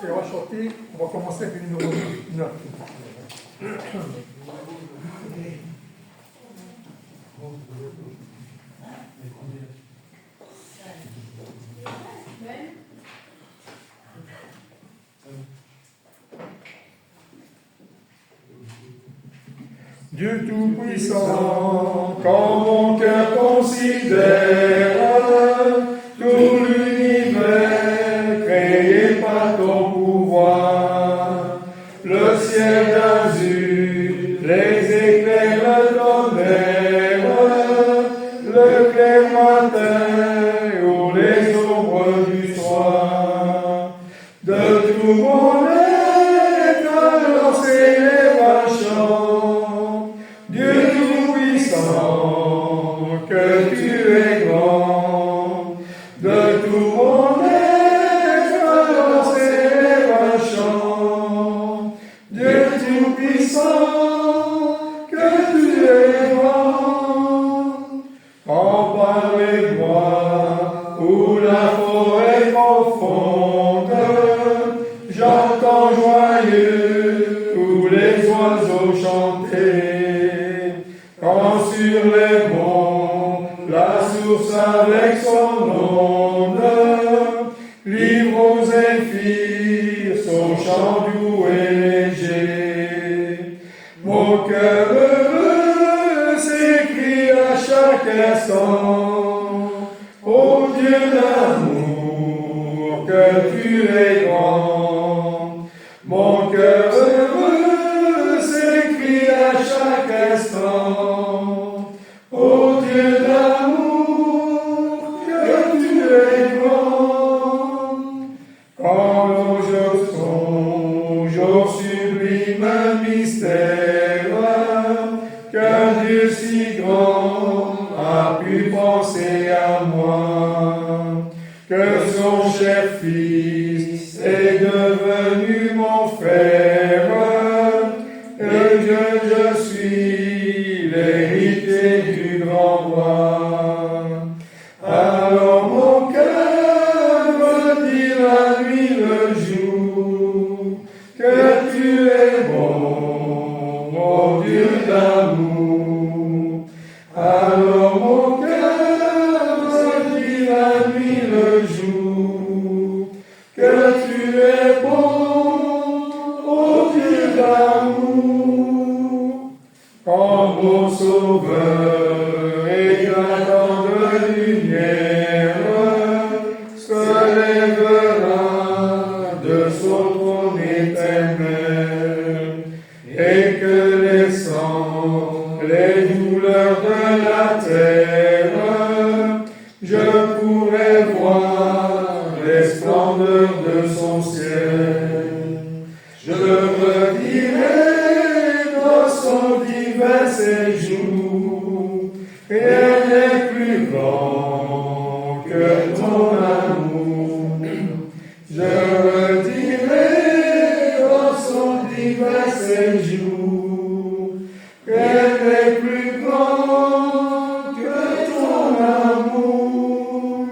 et on va chanter, on va commencer avec le numéro 9. Dieu Tout-Puissant, quand mon cœur considère tout l'univers créé par ton pouvoir, le ciel d'azur, les éclairs, le tonnerre, le clair matin ou les ombres du soir, de tout mon être lancer les vachants. Dieu Tout-Puissant, que tu es grand, de tout mon être lancer les vachants. Dieu Tout-Puissant, que tu es grand. En par les bois ou la forêt profonde, j'entends joyeux tous les oiseaux chanter. Quand sur les monts, la source avec son onde, livre aux zéphyrs son chant doux et léger. Mon cœur heureux s'écrie à chaque instant, ô Dieu d'amour, que tu es grand. Mon cœur heureux s'écrie à chaque instant, ô Dieu d'amour, que tu es grand. Quand nos jours sont jours sublimes mystères, qu'un Dieu si grand a pu penser à moi, que son cher Fils est devenu mon frère, et je suis l'héritier du grand roi. Alors mon cœur me dit la nuit le jour, que tu es bon, mon Dieu d'amour. Alors mon cœur me dit la nuit le jour, que tu es bon, ô Dieu d'amour. Quand mon Sauveur éclatant de lumière se lèvera de son trône éternel, et que les sangs, les douleurs de la terre, je pourrai voir les splendeurs de son ciel. Je me dirai dans son divin séjour, rien n'est plus grand que ton amour. Je me dirai dans son divin séjour, rien n'est plus grand que ton amour.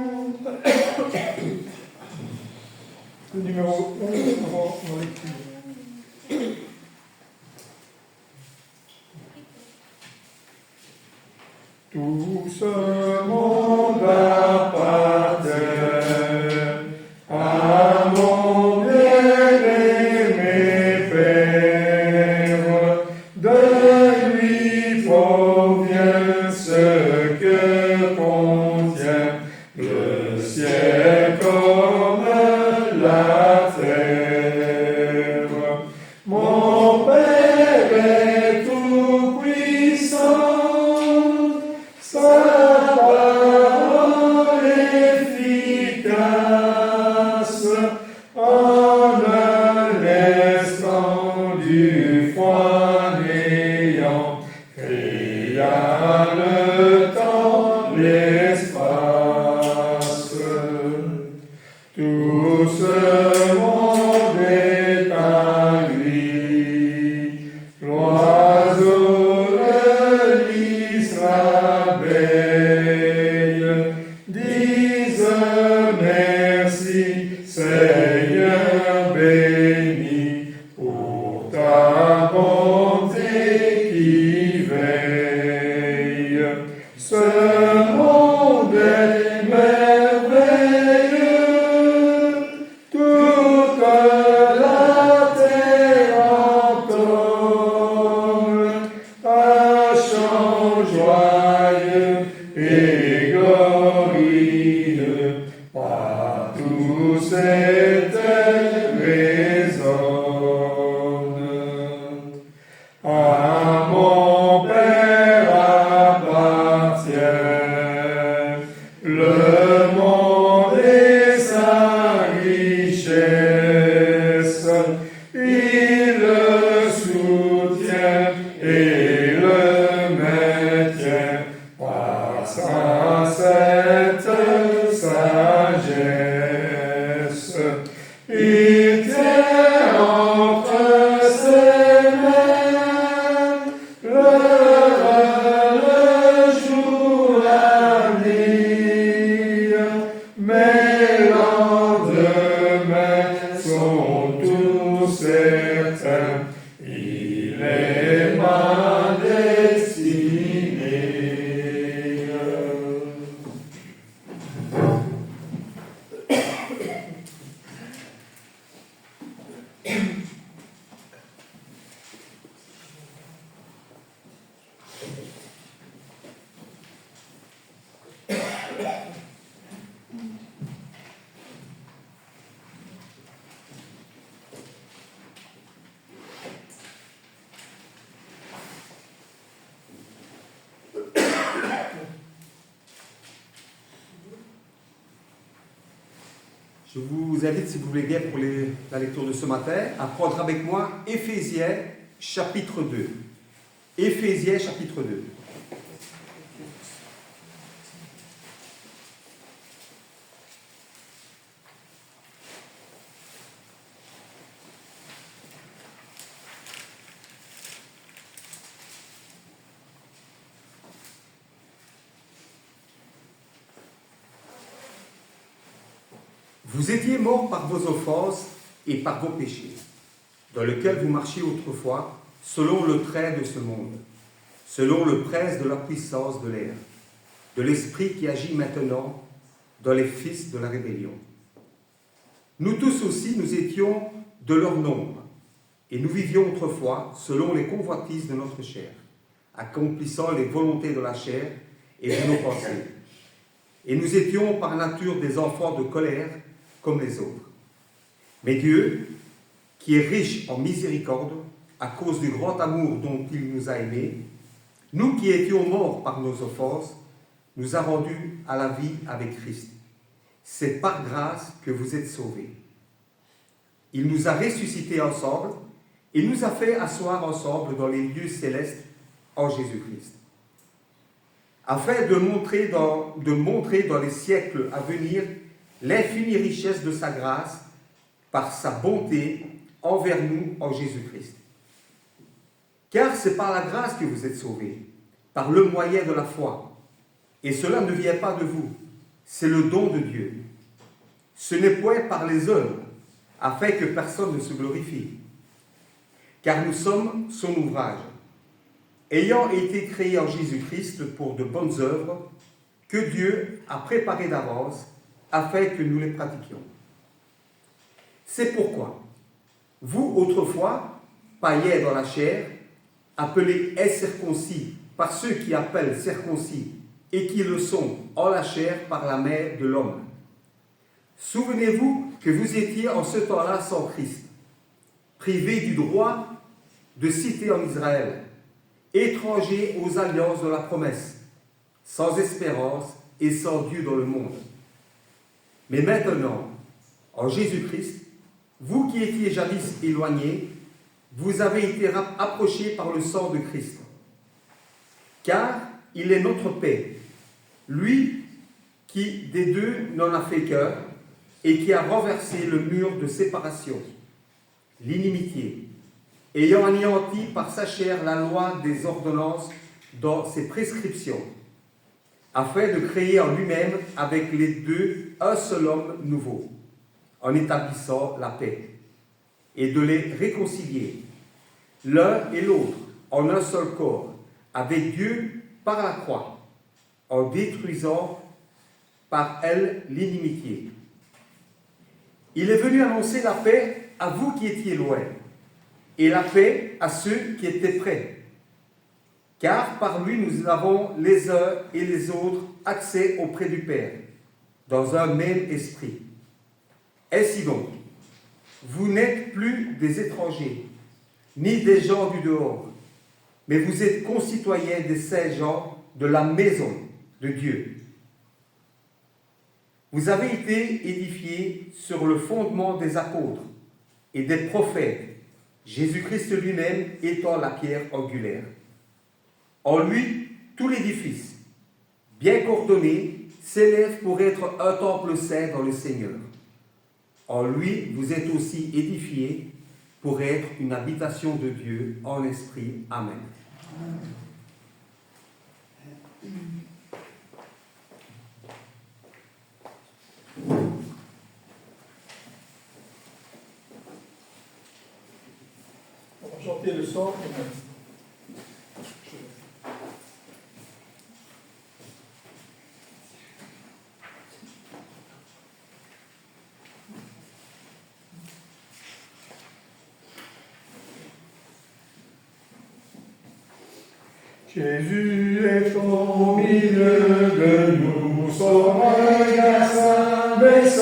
Le numéro 11, on va lecture. Tout ce monde appartient à mon bien-aimé Père. De lui provient ce que contient le ciel comme la terre. Mon Père est tout puissant. Sa parole efficace, en un instant du froid néant, créa le temps, l'espace. Tout ce monde la terre entende un chant joyeux et glorieux, partout cette résonne. À mon Père appartient le monde et sa richesse. Il le soutient et le maintient par sa sainte sagesse. Il tient entre ses mains le jour, la nuit, mais lendemain sont tous certains. Il est ma destinée. Je vous invite, si vous voulez bien, pour la lecture de ce matin, à prendre avec moi Éphésiens chapitre 2. Éphésiens chapitre 2. Vous étiez morts par vos offenses et par vos péchés, dans lesquels vous marchiez autrefois, selon le trait de ce monde, selon le prince de la puissance de l'air, de l'esprit qui agit maintenant dans les fils de la rébellion. Nous tous aussi, nous étions de leur nombre, et nous vivions autrefois selon les convoitises de notre chair, accomplissant les volontés de la chair et de nos pensées. Et nous étions par nature des enfants de colère, comme les autres. Mais Dieu, qui est riche en miséricorde, à cause du grand amour dont il nous a aimés, nous qui étions morts par nos offenses, nous a rendus à la vie avec Christ. C'est par grâce que vous êtes sauvés. Il nous a ressuscités ensemble et nous a fait asseoir ensemble dans les lieux célestes en Jésus-Christ, afin de montrer dans les siècles à venir l'infinie richesse de sa grâce par sa bonté envers nous en Jésus-Christ. Car c'est par la grâce que vous êtes sauvés, par le moyen de la foi. Et cela ne vient pas de vous, c'est le don de Dieu. Ce n'est point par les œuvres, afin que personne ne se glorifie. Car nous sommes son ouvrage, ayant été créés en Jésus-Christ pour de bonnes œuvres, que Dieu a préparées d'avance, afin que nous les pratiquions. C'est pourquoi, vous autrefois, païens dans la chair, appelés incirconcis par ceux qui appellent circoncis, et qui le sont en la chair par la main de l'homme. Souvenez-vous que vous étiez en ce temps-là sans Christ, privés du droit de cité en Israël, étrangers aux alliances de la promesse, sans espérance et sans Dieu dans le monde. Mais maintenant, en Jésus-Christ, vous qui étiez jadis éloignés, vous avez été approchés par le sang de Christ. Car il est notre paix, lui qui des deux n'en a fait qu'un, et qui a renversé le mur de séparation, l'inimitié, ayant anéanti par sa chair la loi des ordonnances dans ses prescriptions, afin de créer en lui-même avec les deux un seul homme nouveau, en établissant la paix, et de les réconcilier, l'un et l'autre, en un seul corps, avec Dieu par la croix, en détruisant par elle l'inimitié. Il est venu annoncer la paix à vous qui étiez loin, et la paix à ceux qui étaient près. Car par lui nous avons les uns et les autres accès auprès du Père, dans un même esprit. Ainsi donc, vous n'êtes plus des étrangers, ni des gens du dehors, mais vous êtes concitoyens des saints gens de la maison de Dieu. Vous avez été édifiés sur le fondement des apôtres et des prophètes, Jésus-Christ lui-même étant la pierre angulaire. En lui, tout l'édifice, bien coordonné, s'élève pour être un temple saint dans le Seigneur. En lui, vous êtes aussi édifiés pour être une habitation de Dieu en esprit. Amen. On va chanter le son. Jésus est au milieu de nous, son regard s'abaisse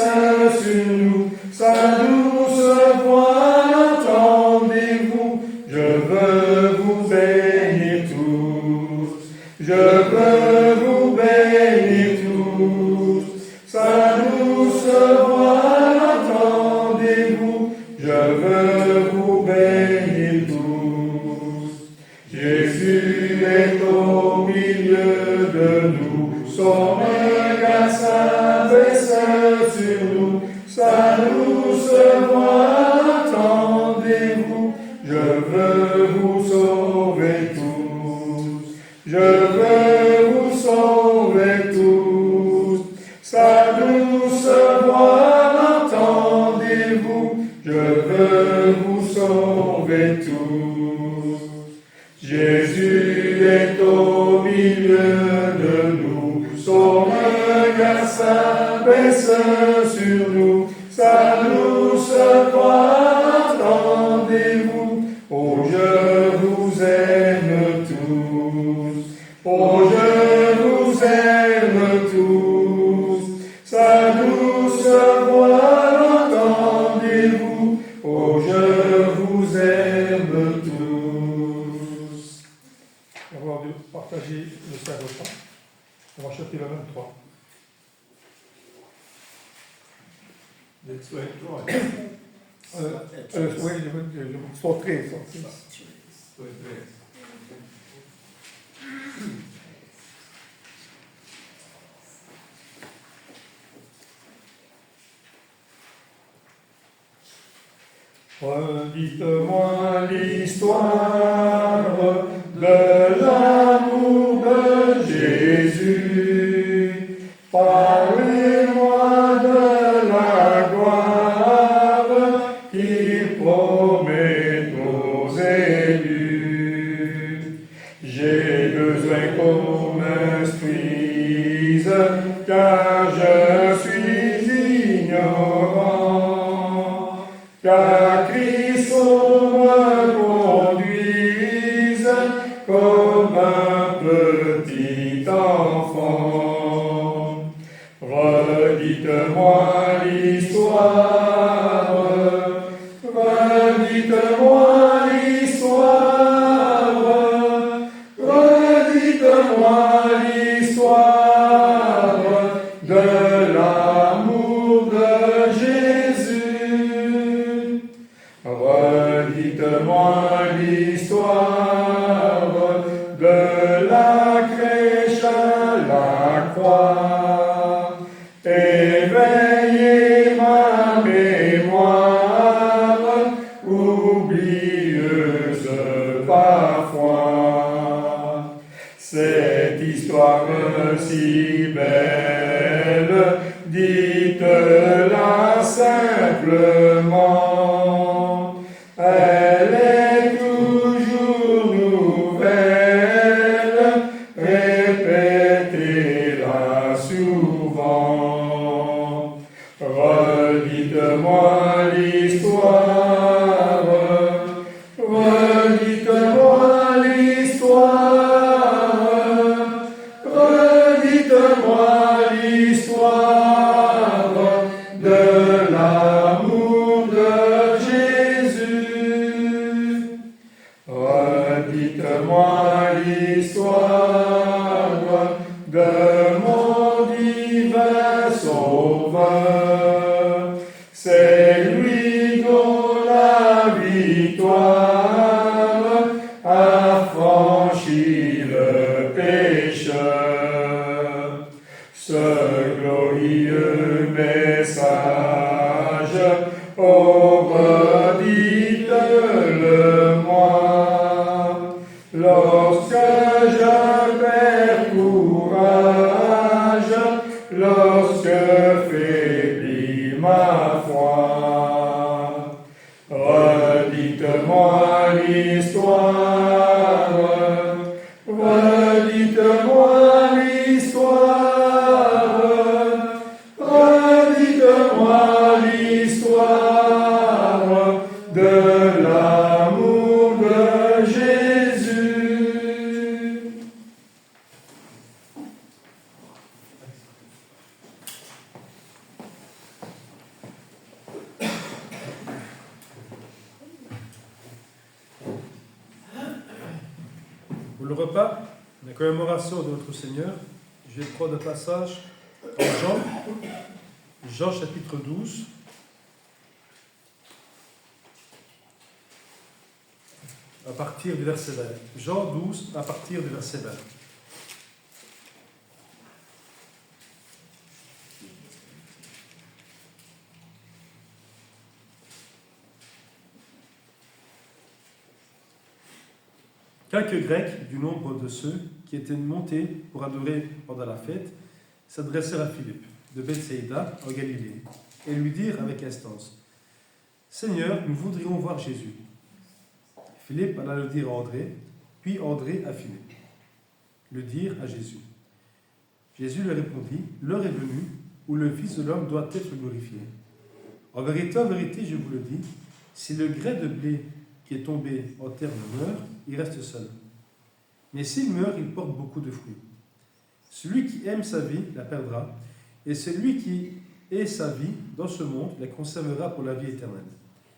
sur nous, sa douce voix entendez-vous, je veux vous bénir tous, je veux vous bénir tous, sa douce voix entendez-vous, je veux vous bénir tous. Jésus est au milieu de nous, son regard s'abaisse sur nous, sa douce voix entendez-vous, je veux vous sauver tous, je veux vous sauver tous, sa douce voix entendez-vous, je veux vous sauver tous. Jésus est au milieu de nous, son regard s'abaisse sur nous, sa douce voix entendez-vous, oh je vous aime tous, oh je vous aime tous, sa douce voix entendez-vous, oh je vous aime tous. Avant de partager le Saint-Repas, on va chanter le 23. Oui, son 13. Dites-moi l'histoire de l'amour de Jésus. Parlez-moi de la gloire qu'il promet aux élus. J'ai besoin qu'on m'instruise, car je suis ignorant. Car Christ me conduise comme un petit enfant. Redites-moi l'histoire, redites-moi l'histoire, redites-moi l'histoire de l'amour de Jésus. Redites-moi l'histoire de la crèche à la croix. Éveillez ma mémoire, oublieuse parfois. Cette histoire si belle, dites-la simplement. Elle est toujours nouvelle, répétez-la souvent. Redites-moi Redites-moi l'histoire, redites-moi l'histoire, redites-moi l'histoire de l'amour de Jésus. Pour le repas, la commémoration de notre Seigneur, je vais prendre un passage en Jean chapitre 12. À partir du verset 20. Jean 12, à partir du verset 20. Quelques Grecs du nombre de ceux qui étaient montés pour adorer pendant la fête s'adressèrent à Philippe de Bethsaïda en Galilée et lui dirent avec instance: Seigneur, nous voudrions voir Jésus. Philippe alla le dire à André, puis André à Philippe, le dire à Jésus. Jésus leur répondit: L'heure est venue où le Fils de l'homme doit être glorifié. En vérité, je vous le dis, si le grès de blé qui est tombé en terre meurt, il reste seul. Mais s'il meurt, il porte beaucoup de fruits. Celui qui aime sa vie la perdra, et celui qui est sa vie dans ce monde la conservera pour la vie éternelle.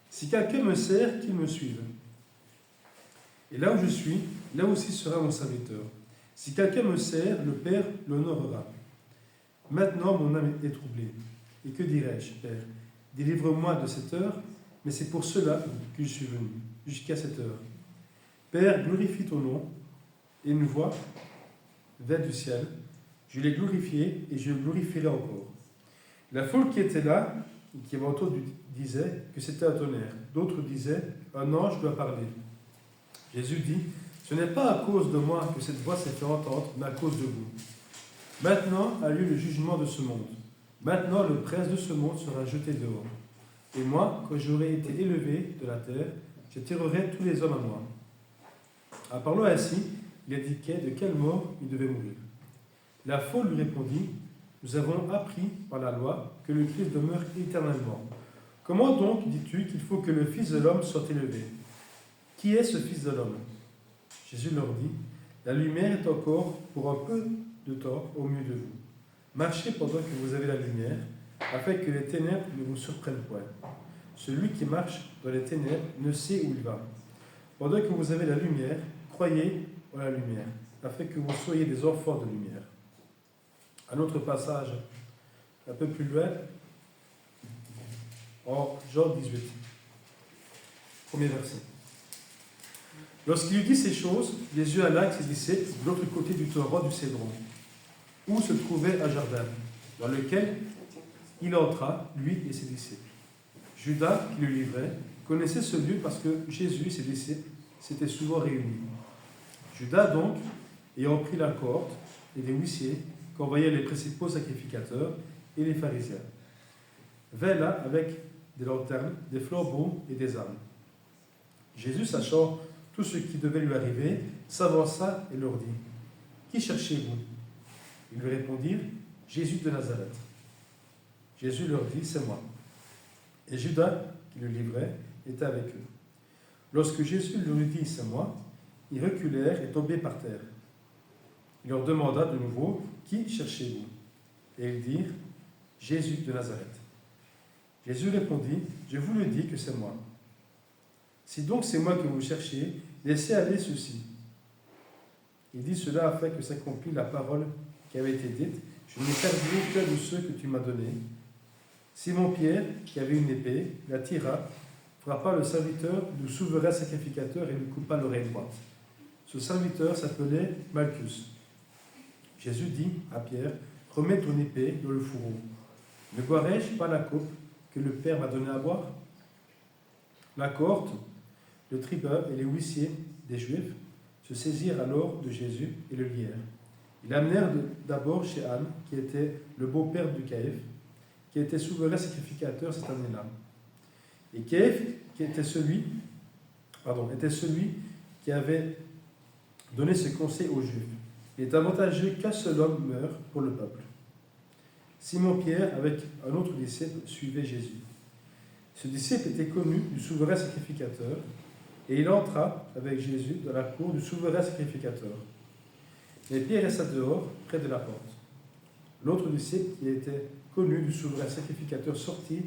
Si quelqu'un me sert, qu'il me suive. Et là où je suis, là aussi sera mon serviteur. Si quelqu'un me sert, le Père l'honorera. Maintenant, mon âme est troublée. Et que dirais-je, Père? Délivre-moi de cette heure, mais c'est pour cela que je suis venu, jusqu'à cette heure. Père, glorifie ton nom. Et une voix vint du ciel: Je l'ai glorifié et je le glorifierai encore. La foule qui était là, qui avait entendu, disait que c'était un tonnerre. D'autres disaient: Un ange doit parler. Jésus dit: Ce n'est pas à cause de moi que cette voix s'est fait entendre, mais à cause de vous. Maintenant a lieu le jugement de ce monde. Maintenant le prince de ce monde sera jeté dehors. Et moi, quand j'aurai été élevé de la terre, j'attirerai tous les hommes à moi. En parlant ainsi, il indiquait de quelle mort il devait mourir. La foule lui répondit: Nous avons appris par la loi que le Christ demeure éternellement. Comment donc dis-tu qu'il faut que le Fils de l'homme soit élevé? Qui est ce Fils de l'homme? Jésus leur dit: La lumière est encore pour un peu de temps au milieu de vous. Marchez pendant que vous avez la lumière, afin que les ténèbres ne vous surprennent point. Celui qui marche dans les ténèbres ne sait où il va. Pendant que vous avez la lumière, croyez en la lumière, afin que vous soyez des enfants de lumière. Un autre passage, un peu plus loin, en Jean 18, premier verset. Lorsqu'il eut dit ces choses, Jésus alla avec ses disciples de l'autre côté du torrent du Cédron, où se trouvait un jardin, dans lequel il entra, lui et ses disciples. Judas, qui le livrait, connaissait ce lieu parce que Jésus et ses disciples s'étaient souvent réunis. Judas donc, ayant pris la corde et des huissiers qu'envoyaient les principaux sacrificateurs et les pharisiens, vint là avec des lanternes, des flambeaux et des armes. Jésus, sachant tout ce qui devait lui arriver, s'avança et leur dit: Qui cherchez-vous? Ils lui répondirent: Jésus de Nazareth. Jésus leur dit: C'est moi. Et Judas, qui le livrait, était avec eux. Lorsque Jésus leur dit: C'est moi, ils reculèrent et tombèrent par terre. Il leur demanda de nouveau: Qui cherchez-vous? Et ils dirent: Jésus de Nazareth. Jésus répondit: Je vous le dis que c'est moi. Si donc c'est moi que vous cherchez, laissez aller ceci. Il dit cela afin que s'accomplisse la parole qui avait été dite: Je n'ai perdu aucun de ceux que tu m'as donnés. Simon-Pierre, qui avait une épée, la tira, frappa le serviteur du souverain sacrificateur et lui coupa l'oreille droite. Ce serviteur s'appelait Malchus. Jésus dit à Pierre: Remets ton épée dans le fourreau. Ne boirai-je pas la coupe que le Père m'a donnée à boire? La cohorte, le tribun et les huissiers des Juifs se saisirent alors de Jésus et le lièrent. Ils l'amenèrent d'abord chez Anne, qui était le beau-père de Caïphe, qui était souverain sacrificateur cette année-là. Et Caïphe, qui était celui était celui qui avait donné ce conseil aux Juifs. Il est avantageux qu'un seul homme meure pour le peuple. Simon-Pierre, avec un autre disciple, suivait Jésus. Ce disciple était connu du souverain sacrificateur, et il entra avec Jésus dans la cour du souverain sacrificateur. Mais Pierre resta dehors, près de la porte. L'autre disciple, qui était connu du souverain sacrificateur, sortit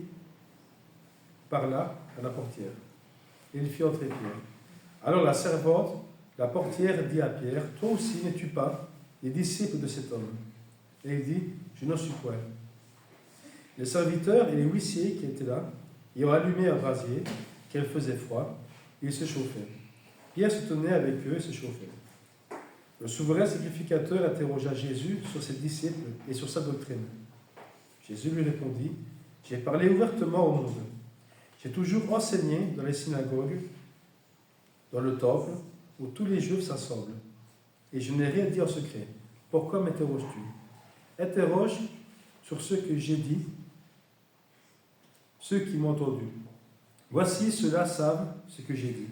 par là à la portière. Et il fit entrer Pierre. Alors la servante, la portière, dit à Pierre, « Toi aussi n'es-tu pas les disciples de cet homme ?» Et il dit, « Je n'en suis point. » Les serviteurs et les huissiers qui étaient là, ayant allumé un brasier, qu'elle faisait froid, ils se chauffaient. Pierre se tenait avec eux et se chauffait. Le souverain sacrificateur interrogea Jésus sur ses disciples et sur sa doctrine. Jésus lui répondit, « J'ai parlé ouvertement au monde. J'ai toujours enseigné dans les synagogues, dans le temple, où tous les Juifs s'assemblent. Et je n'ai rien dit en secret. Pourquoi m'interroges-tu? Interroge sur ce que j'ai dit, ceux qui m'ont entendu. Voici, ceux-là savent ce que j'ai dit. »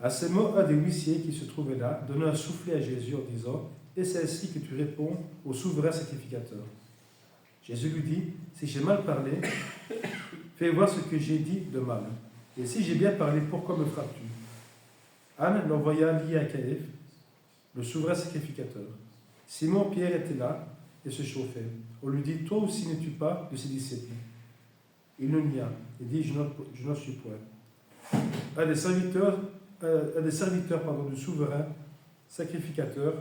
À ces mots, un des huissiers qui se trouvait là donna un soufflet à Jésus en disant, « Et c'est ainsi que tu réponds au souverain sacrificateur. » Jésus lui dit, « Si j'ai mal parlé, fais voir ce que j'ai dit de mal. Et si j'ai bien parlé, pourquoi me frappes-tu » Anne l'envoya lié à Caïphe, le souverain sacrificateur. Simon-Pierre était là et se chauffait. On lui dit, « Toi aussi n'es-tu pas de ses disciples ?» Il le nia et dit, « Je n'en suis point. » Un des serviteurs du souverain sacrificateur,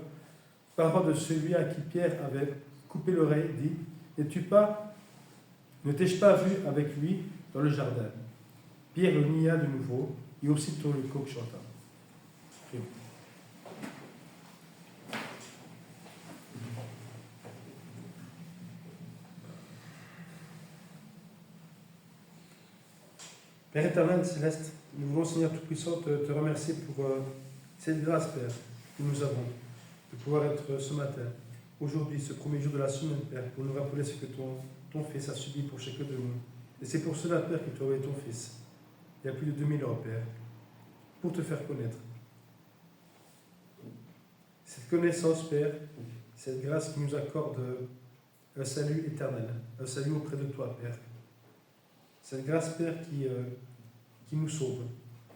parlant de celui à qui Pierre avait coupé l'oreille, dit, ne t'ai-je pas vu avec lui dans le jardin? Pierre le nia de nouveau, et aussitôt le coq chanta. Père éternel, céleste, nous voulons, Seigneur Tout-Puissant, te remercier pour cette grâce, Père, que nous avons, de pouvoir être ce matin, aujourd'hui, ce premier jour de la semaine, Père, pour nous rappeler ce que ton Fils a subi pour chacun de nous. Et c'est pour cela, Père, que tu as envoyé ton Fils, il y a plus de 2000 ans, Père, pour te faire connaître. Cette connaissance, Père, cette grâce qui nous accorde un salut éternel, un salut auprès de toi, Père. Cette grâce, Père, qui nous sauve,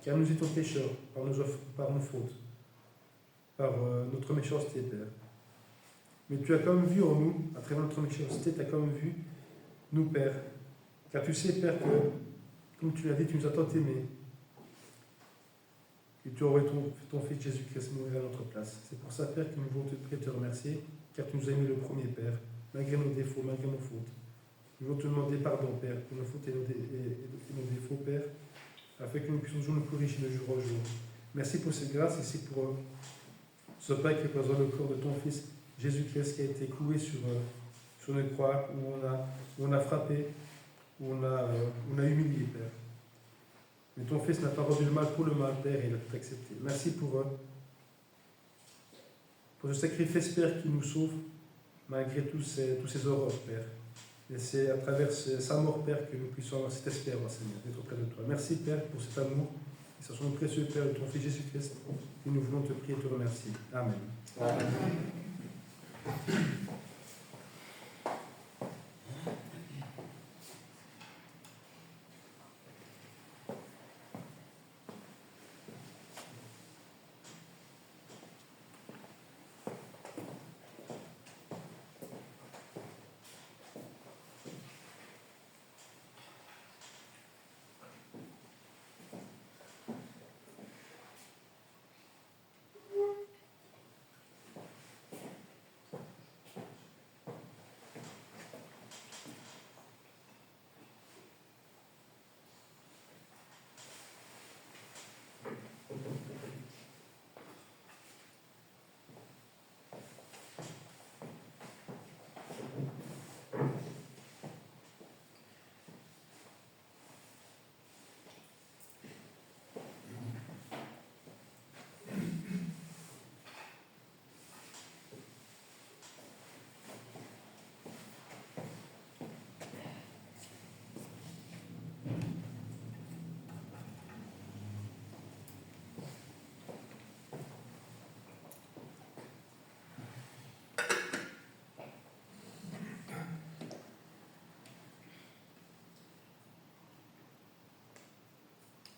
car nous étions pécheurs par nos fautes, par notre méchanceté, Père. Mais tu as quand même vu en nous, à travers notre méchanceté, tu as quand même vu nous, Père. Car tu sais, Père, que, comme tu l'as dit, tu nous as tant aimés, que tu as envoyé ton Fils Jésus-Christ mourir à notre place. C'est pour ça, Père, que nous voulons te prier, te remercier, car tu nous as aimés le premier, Père, malgré nos défauts, malgré nos fautes. Nous voulons te demander pardon, Père, pour nos fautes et nos défauts, Père, afin que nous puissions toujours nous corriger de jour en jour. Merci pour cette grâce, ici pour ce pain qui représente le corps de ton Fils Jésus-Christ qui a été cloué sur une croix, où on a frappé, où on a humilié, Père. Mais ton Fils n'a pas rendu le mal pour le mal, Père, et il a tout accepté. Merci pour ce sacrifice, Père, qui nous sauve, malgré tous ces horreurs, Père. Et c'est à travers sa mort, Père, que nous puissions avoir cette espérance, Seigneur, d'être auprès de toi. Merci, Père, pour cet amour. Et ce sont précieux, Père, de ton Fils Jésus-Christ. Et nous voulons te prier et te remercier. Amen. Amen.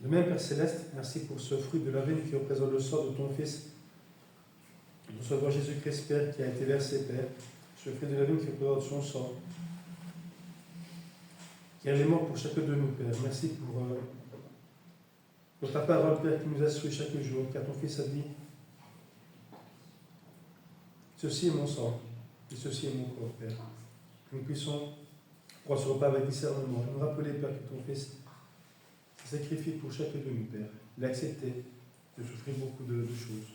De même, Père Céleste, merci pour ce fruit de la vigne qui représente le sort de ton Fils, notre Sauveur Jésus-Christ, Père, qui a été versé, Père. Ce fruit de la vigne qui représente son sang, qui est mort pour chacun de nous, Père. Merci pour ta parole, Père, qui nous instruit chaque jour, car ton Fils a dit: ceci est mon sang, et ceci est mon corps, Père. Que nous puissions prendre ce repas avec discernement, et nous rappeler, Père, que ton Fils s'est sacrifié pour chacun de nous, Père. Il a accepté de souffrir beaucoup de choses,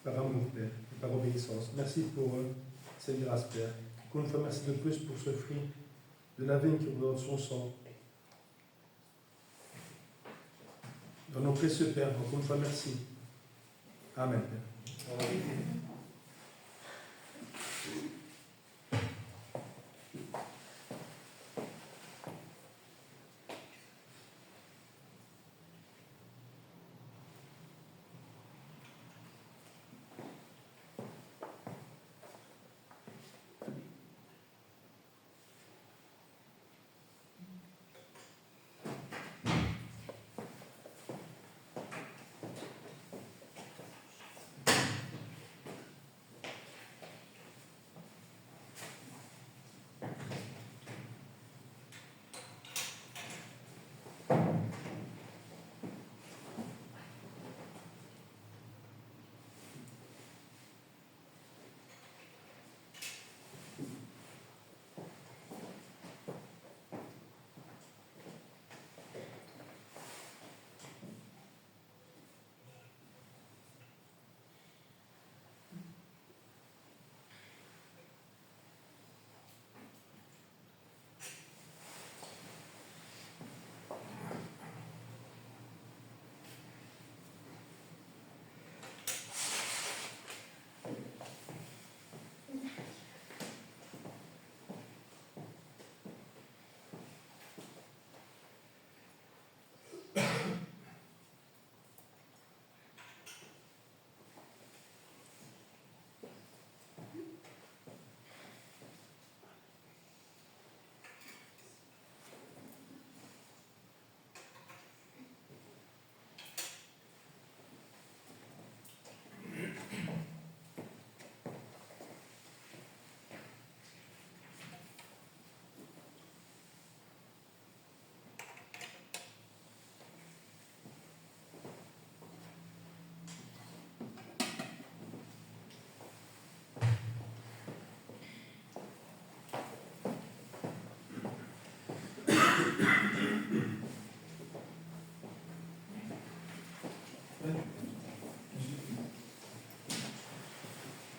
par amour, Père, et par obéissance. Merci pour cette grâce, Père. Encore une fois, merci de plus pour ce fruit de la vigne qui représente son sang. Dans nos précieux Père, encore une fois, merci. Amen, Père. Amen.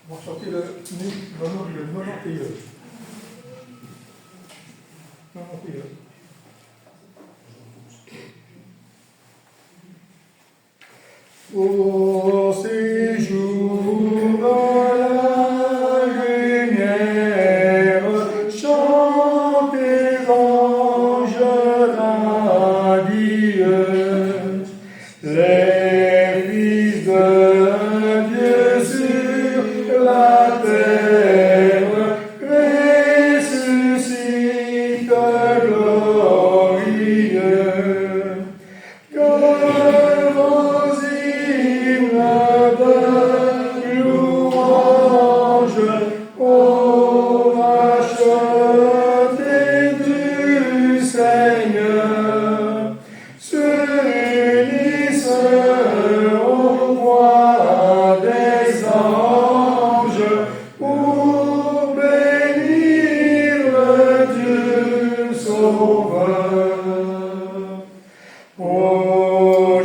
On va chanter le 91. 91. Au séjour de la lumière, chantez anges radieux, les fils de Dieu sur la terre ressuscitent glorieux. Que vos hymnes de louange ô rachetés du Seigneur s'unissent aux voix des anges pour bénir le Dieu Sauveur. Oh,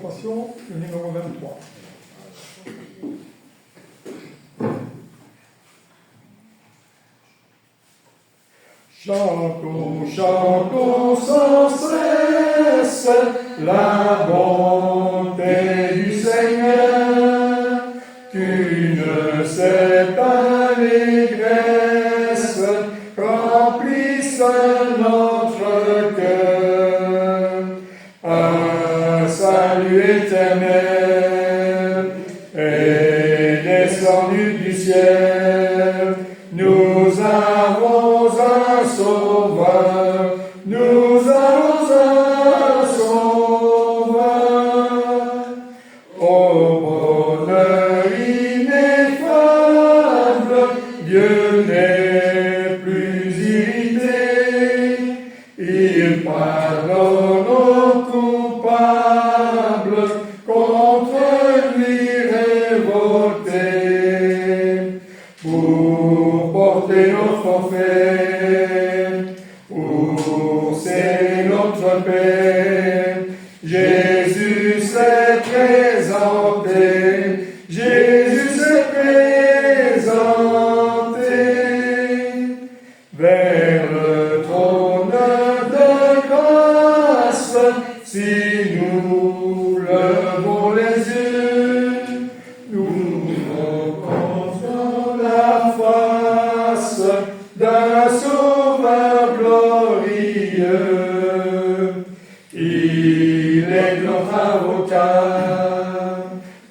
Passion, le numéro 23. Chantons, chantons sans cesse la bonté du Seigneur, qu'une cette allégresse remplisse notre cœur. Un salut éternel est descendu du ciel. Nous avons un sauveur, nous avons un sauveur. Au bonheur ineffable, Dieu n'est plus irrité. Il pardonne aux coupables contre lui révoltés. Pour porter nos forfaits, pour sceller notre paix, Jésus s'est présenté, Jésus s'est présenté vers le trône de grâce. Si nous levons les yeux, nous rencontrons la face d'un sauveur glorieux. Il est notre avocat,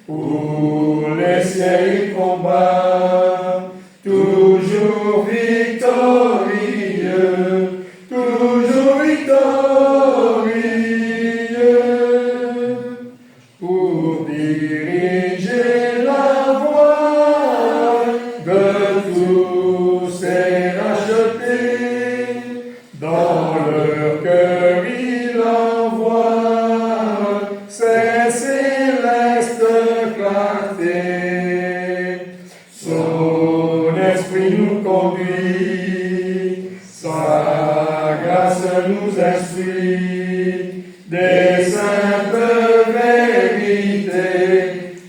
pour les siècles il combat, toujours victorieux, toujours victorieux, pour diriger la voie de tous ces rachetés. Dans leur cœur il envoie ses célestes clartés. Son esprit nous conduit, sa grâce nous instruit, des saintes vérités,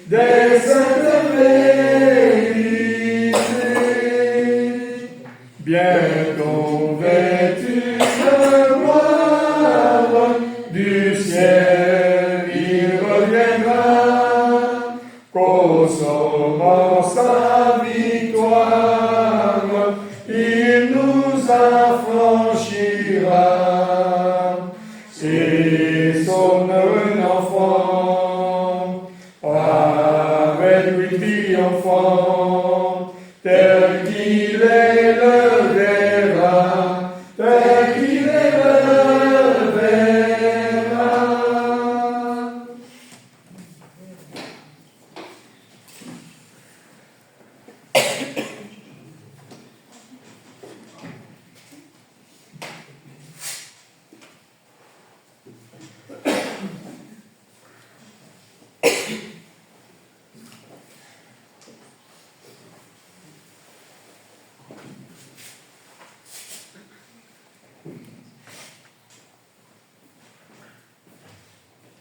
des saintes vérités. Bientôt vêtus de gloire, du ciel il reviendra, consommant sa victoire, il nous affranchira. Et son enfant, avec lui triomphant, tel qu'il est le verra, tel qu'il est le verra.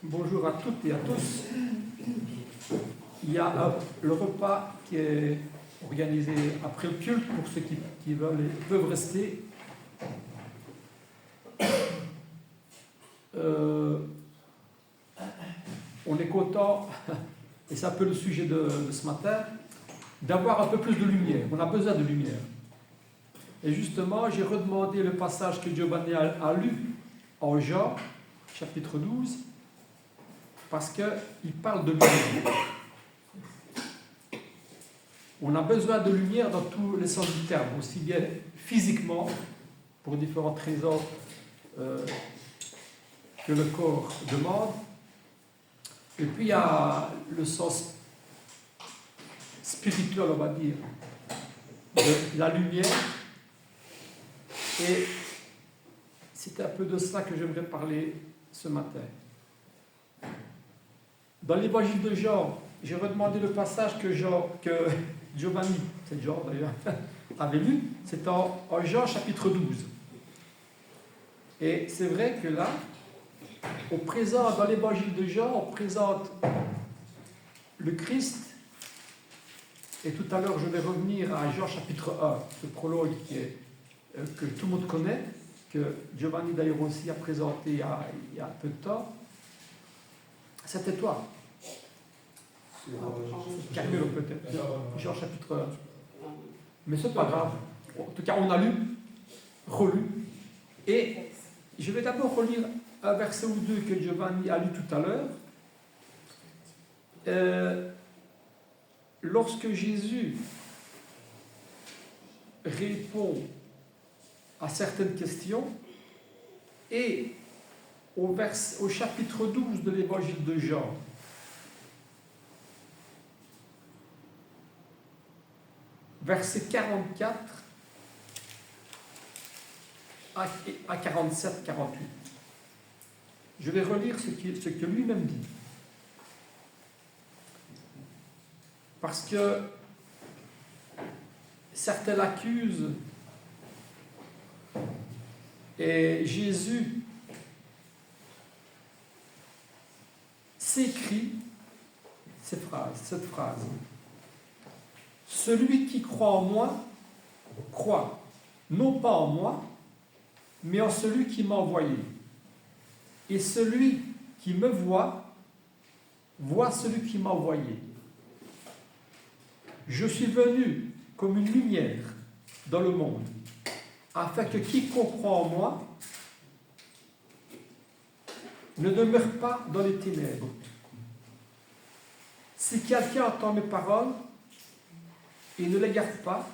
Bonjour à toutes et à tous. Il y a le repas qui est organisé après le culte pour ceux qui veulent et peuvent rester. On est content, et c'est un peu le sujet de ce matin, d'avoir un peu plus de lumière. On a besoin de lumière. Et justement, j'ai redemandé le passage que Giovanni a lu en Jean, chapitre 12, parce qu'il parle de lumière. On a besoin de lumière dans tous les sens du terme, aussi bien physiquement, pour différentes raisons que le corps demande, et puis il y a le sens spirituel, on va dire, de la lumière. Et c'est un peu de ça que j'aimerais parler ce matin. Dans l'évangile de Jean, j'ai redemandé le passage que Giovanni, c'est Jean d'ailleurs, avait lu, c'est en Jean chapitre 12. Et c'est vrai que là, On présente, dans l'évangile de Jean, on présente le Christ. Et tout à l'heure, je vais revenir à Jean chapitre 1, ce prologue que tout le monde connaît, que Giovanni d'ailleurs aussi a présenté il y a peu de temps. C'était toi. Carmelo peut-être. Jean chapitre 1. Mais c'est pas grave. En tout cas, on a lu, relu. Et je vais d'abord relire un verset ou deux que Giovanni a lu tout à l'heure. Lorsque Jésus répond à certaines questions, et au chapitre 12 de l'évangile de Jean, verset 44 à 47-48. Je vais relire ce que lui-même dit. Parce que certains l'accusent et Jésus s'écrit cette phrase. Celui qui croit en moi, croit non pas en moi, mais en celui qui m'a envoyé. Et celui qui me voit, voit celui qui m'a envoyé. Je suis venu comme une lumière dans le monde, afin que quiconque croit en moi ne demeure pas dans les ténèbres. Si quelqu'un entend mes paroles et ne les garde pas,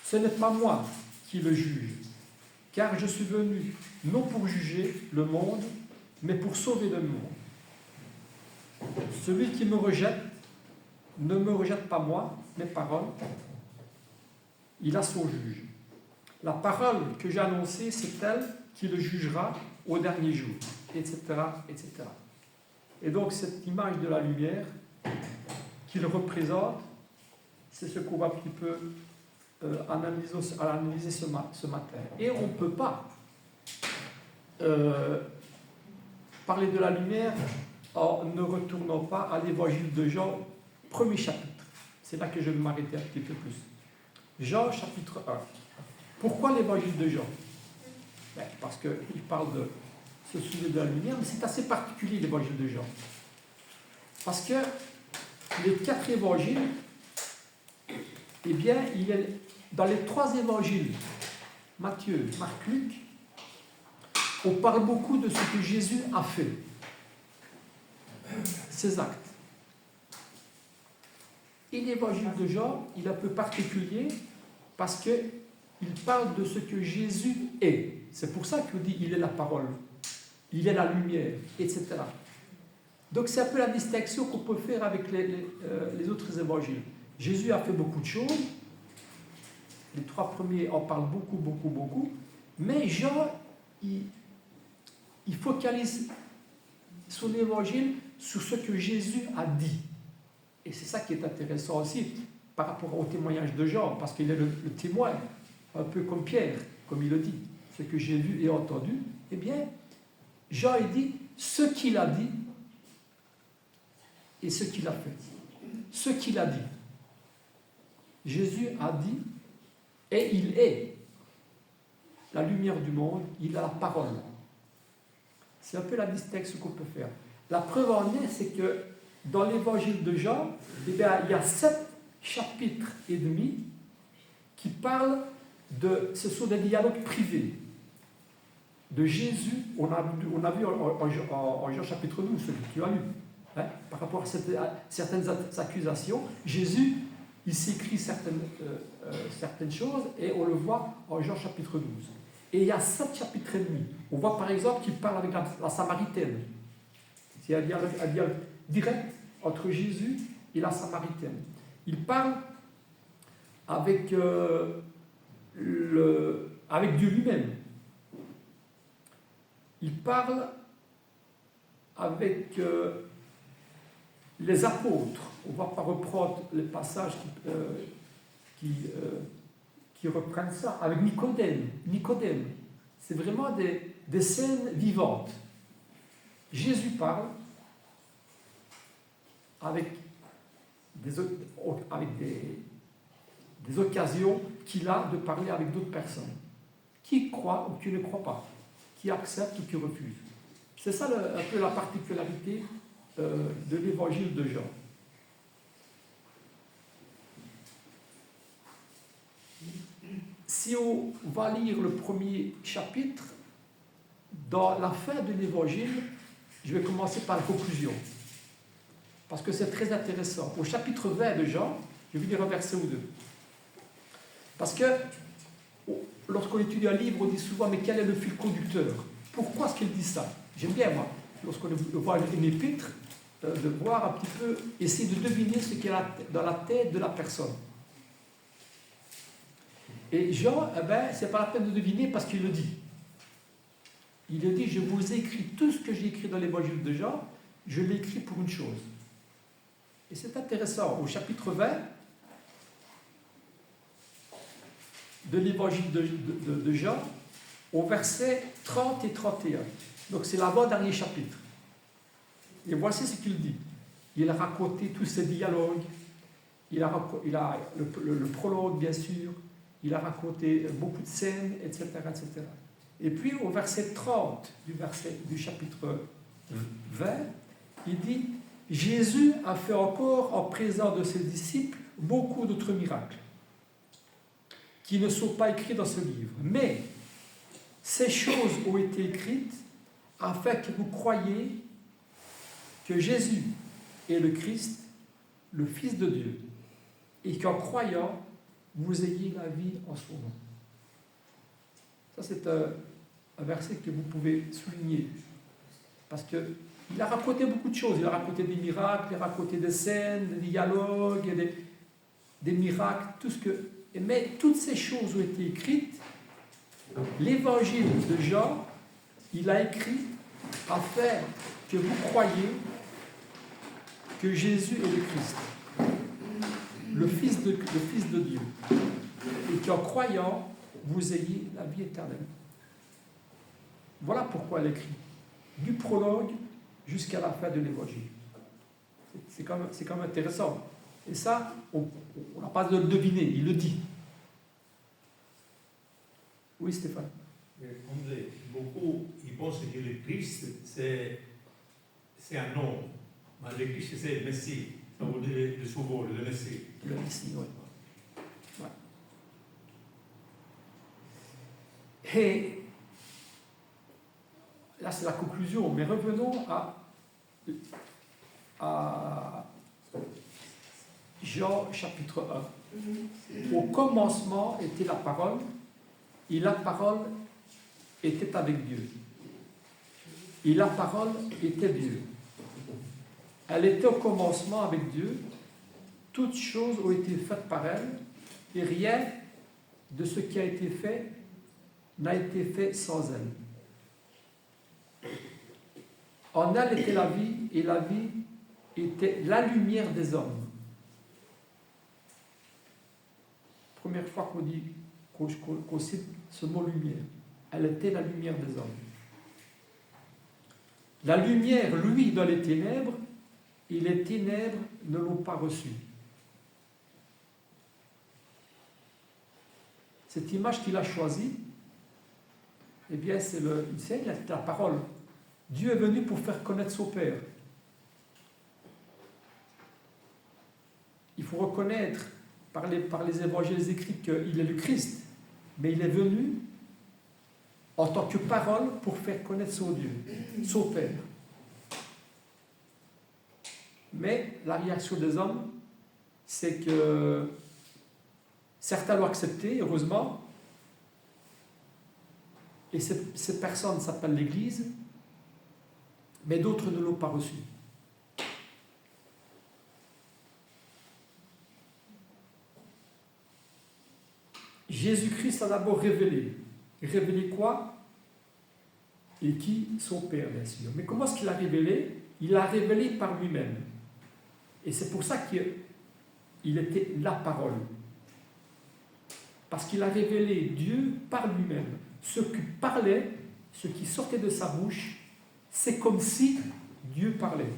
ce n'est pas moi qui le juge, car je suis venu non pour juger le monde, mais pour sauver le monde. Celui qui me rejette ne me rejette pas moi, mes paroles, il a son juge. La parole que j'ai annoncée, c'est elle qui le jugera au dernier jour, etc., etc. Et donc cette image de la lumière qu'il représente, c'est ce qu'on va un petit peu analyser ce matin. Et on ne peut pas parler de la lumière en ne retournant pas à l'évangile de Jean, premier chapitre. C'est là que je vais m'arrêter un petit peu plus. Jean chapitre 1. Pourquoi l'évangile de Jean? Parce qu'il parle de ce sujet de la lumière, mais c'est assez particulier l'évangile de Jean. Parce que les 4 évangiles, eh bien, il est dans les 3 évangiles, Matthieu, Marc, Luc, on parle beaucoup de ce que Jésus a fait, ses actes. Et l'évangile de Jean, il est un peu particulier parce qu'il parle de ce que Jésus est. C'est pour ça qu'il dit il est la parole, il est la lumière, etc. Donc c'est un peu la distinction qu'on peut faire avec les autres évangiles. Jésus a fait beaucoup de choses. Les 3 premiers en parlent beaucoup, beaucoup, beaucoup. Mais Jean, il focalise son évangile sur ce que Jésus a dit. Et c'est ça qui est intéressant aussi par rapport au témoignage de Jean, parce qu'il est le témoin, un peu comme Pierre, comme il le dit. Ce que j'ai vu et entendu, eh bien, Jean, il dit ce qu'il a dit et ce qu'il a fait. Ce qu'il a dit. Jésus a dit, et il est la lumière du monde, il a la parole. C'est un peu la distinction qu'on peut faire. La preuve en est, c'est que dans l'évangile de Jean, eh bien, il y a 7 chapitres et demi qui parlent ce sont des dialogues privés de Jésus. On a vu en Jean chapitre 12, ce que tu as lu, hein, par rapport à certaines accusations. Jésus, il s'écrit certaines choses et on le voit en Jean chapitre 12. Et il y a 7 chapitres et demi. On voit par exemple qu'il parle avec la Samaritaine. C'est un dialogue direct entre Jésus et la Samaritaine. Il parle avec Dieu lui-même. Il parle avec les apôtres. On ne va pas reprendre les passages qui reprennent ça. Avec Nicodème. C'est vraiment des scènes vivantes. Jésus parle avec des occasions qu'il a de parler avec d'autres personnes, qui croient ou qui ne croient pas, qui acceptent ou qui refusent. C'est ça un peu la particularité de l'évangile de Jean. Si on va lire le premier chapitre, dans la fin de l'évangile, je vais commencer par la conclusion, parce que c'est très intéressant. Au chapitre 20 de Jean, je vais lire un verset ou deux. Parce que lorsqu'on étudie un livre, on dit souvent, mais quel est le fil conducteur? Pourquoi est-ce qu'il dit ça? J'aime bien, moi, lorsqu'on voit une épître, de voir un petit peu, essayer de deviner ce qu'il y a dans la tête de la personne. Et Jean, c'est pas la peine de deviner parce qu'il le dit. Il a dit, je vous écris tout ce que j'ai écrit dans l'évangile de Jean, je l'écris pour une chose. Et c'est intéressant, au chapitre 20 de l'évangile de Jean, au verset 30 et 31. Donc c'est l'avant-dernier chapitre. Et voici ce qu'il dit. Il a raconté tous ces dialogues, il a le prologue bien sûr, il a raconté beaucoup de scènes, etc., etc. Et puis au verset 30 du chapitre 20, il dit « Jésus a fait encore en présence de ses disciples beaucoup d'autres miracles qui ne sont pas écrits dans ce livre. Mais ces choses ont été écrites afin que vous croyiez que Jésus est le Christ, le Fils de Dieu, et qu'en croyant, vous ayez la vie en son nom. » Ça, c'est un verset que vous pouvez souligner. Parce qu'il a raconté beaucoup de choses. Il a raconté des miracles, il a raconté des scènes, des dialogues, des miracles, tout ce que... Mais toutes ces choses ont été écrites. L'évangile de Jean, il a écrit afin que vous croyiez que Jésus est le Christ, le Fils de Dieu, et qu'en croyant, vous ayez la vie éternelle. Voilà pourquoi elle écrit, du prologue jusqu'à la fin de l'évangile. C'est quand même intéressant. Et ça, on n'a pas de le deviner, il le dit. Oui, Stéphane. Beaucoup, ils pensent que le Christ, c'est un nom. Mais le Christ, c'est le Messie. Ça veut dire le sauveur, le Messie. Le Messie, oui. Ouais. Et là, c'est la conclusion. Mais revenons à Jean chapitre 1. Au commencement était la parole, et la parole était avec Dieu. Et la parole était Dieu. Elle était au commencement avec Dieu. Toutes choses ont été faites par elle, et rien de ce qui a été fait n'a été fait sans elle. En elle était la vie, et la vie était la lumière des hommes. Première fois qu'on cite ce mot lumière. Elle était la lumière des hommes. La lumière, lui, dans les ténèbres, et les ténèbres ne l'ont pas reçue. Cette image qu'il a choisie, eh bien, c'est la parole. Dieu est venu pour faire connaître son Père. Il faut reconnaître par les évangiles écrits qu'il est le Christ, mais il est venu en tant que parole pour faire connaître son Dieu, son Père. Mais la réaction des hommes, c'est que certains l'ont accepté, heureusement, et ces personnes s'appellent l'Église, mais d'autres ne l'ont pas reçu. Jésus-Christ a d'abord révélé. Révélé quoi? Et qui? Son Père, bien sûr. Mais comment est-ce qu'il a révélé? Il a révélé par lui-même. Et c'est pour ça qu'il était la parole. Parce qu'il a révélé Dieu par lui-même. Ce qui parlait, ce qui sortait de sa bouche, c'est comme si Dieu parlait.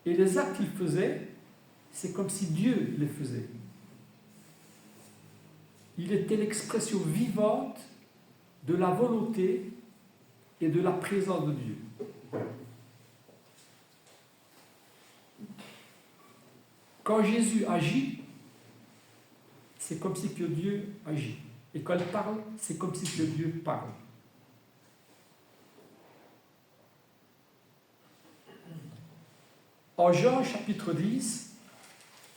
Et les actes qu'il faisait, c'est comme si Dieu les faisait. Il était l'expression vivante de la volonté et de la présence de Dieu. Quand Jésus agit, c'est comme si que Dieu agit. Et quand il parle, c'est comme si que Dieu parle. En Jean chapitre 10,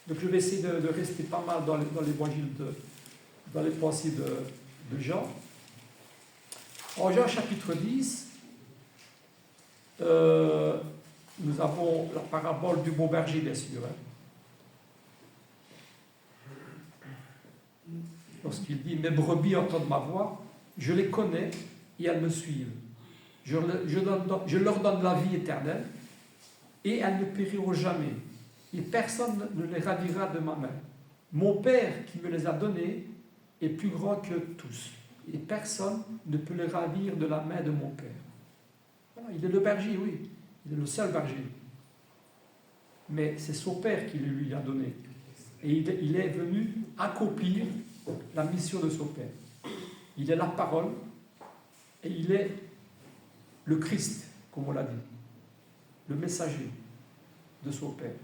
donc je vais essayer de rester pas mal dans l'évangile, dans les pensées de Jean. En Jean chapitre 10, nous avons la parabole du bon berger, bien sûr. Lorsqu'il dit « Mes brebis entendent ma voix, je les connais et elles me suivent. Je leur donne la vie éternelle et elles ne périront jamais. Et personne ne les ravira de ma main. Mon Père qui me les a donnés est plus grand que tous. Et personne ne peut les ravir de la main de mon Père. » Voilà, il est le berger, oui. Il est le seul berger. Mais c'est son Père qui le lui a donné. Et il est venu accomplir la mission de son Père. Il est la parole et il est le Christ, comme on l'a dit, le messager de son Père.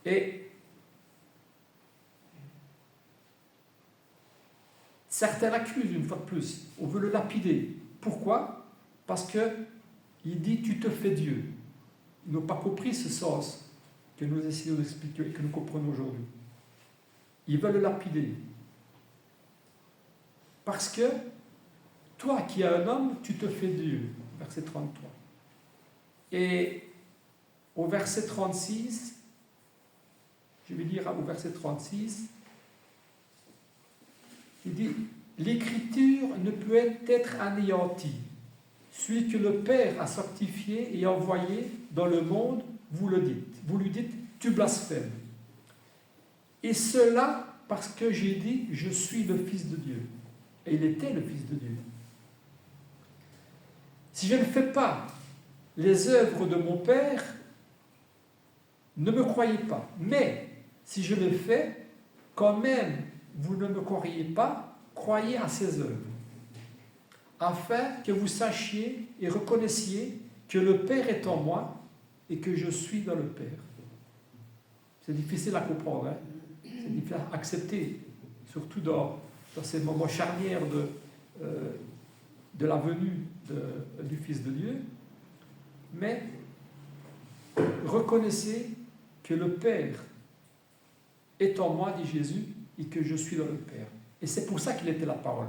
Et certains l'accusent une fois de plus. On veut le lapider. Pourquoi? Parce qu'il dit « tu te fais Dieu ». Ils n'ont pas compris ce sens que nous essayons d'expliquer, que nous comprenons aujourd'hui. Ils veulent le lapider. Parce que toi qui es un homme, tu te fais Dieu. Verset 33. Et au verset 36, je vais lire au verset 36, il dit « L'écriture ne peut être anéantie. Celui que le Père a sanctifié et envoyé dans le monde, vous le dites. Vous lui dites, tu blasphèmes. Et cela parce que j'ai dit, je suis le Fils de Dieu. » Et il était le Fils de Dieu. Si je ne fais pas les œuvres de mon Père, ne me croyez pas. Mais si je le fais, quand même vous ne me croyez pas, croyez à ses œuvres, afin que vous sachiez et reconnaissiez que le Père est en moi et que je suis dans le Père. C'est difficile à comprendre, hein? C'est difficile à accepter, surtout dans ces moments charnières de la venue du Fils de Dieu. Mais reconnaissez que le Père est en moi, dit Jésus, et que je suis dans le Père. Et c'est pour ça qu'il était la parole.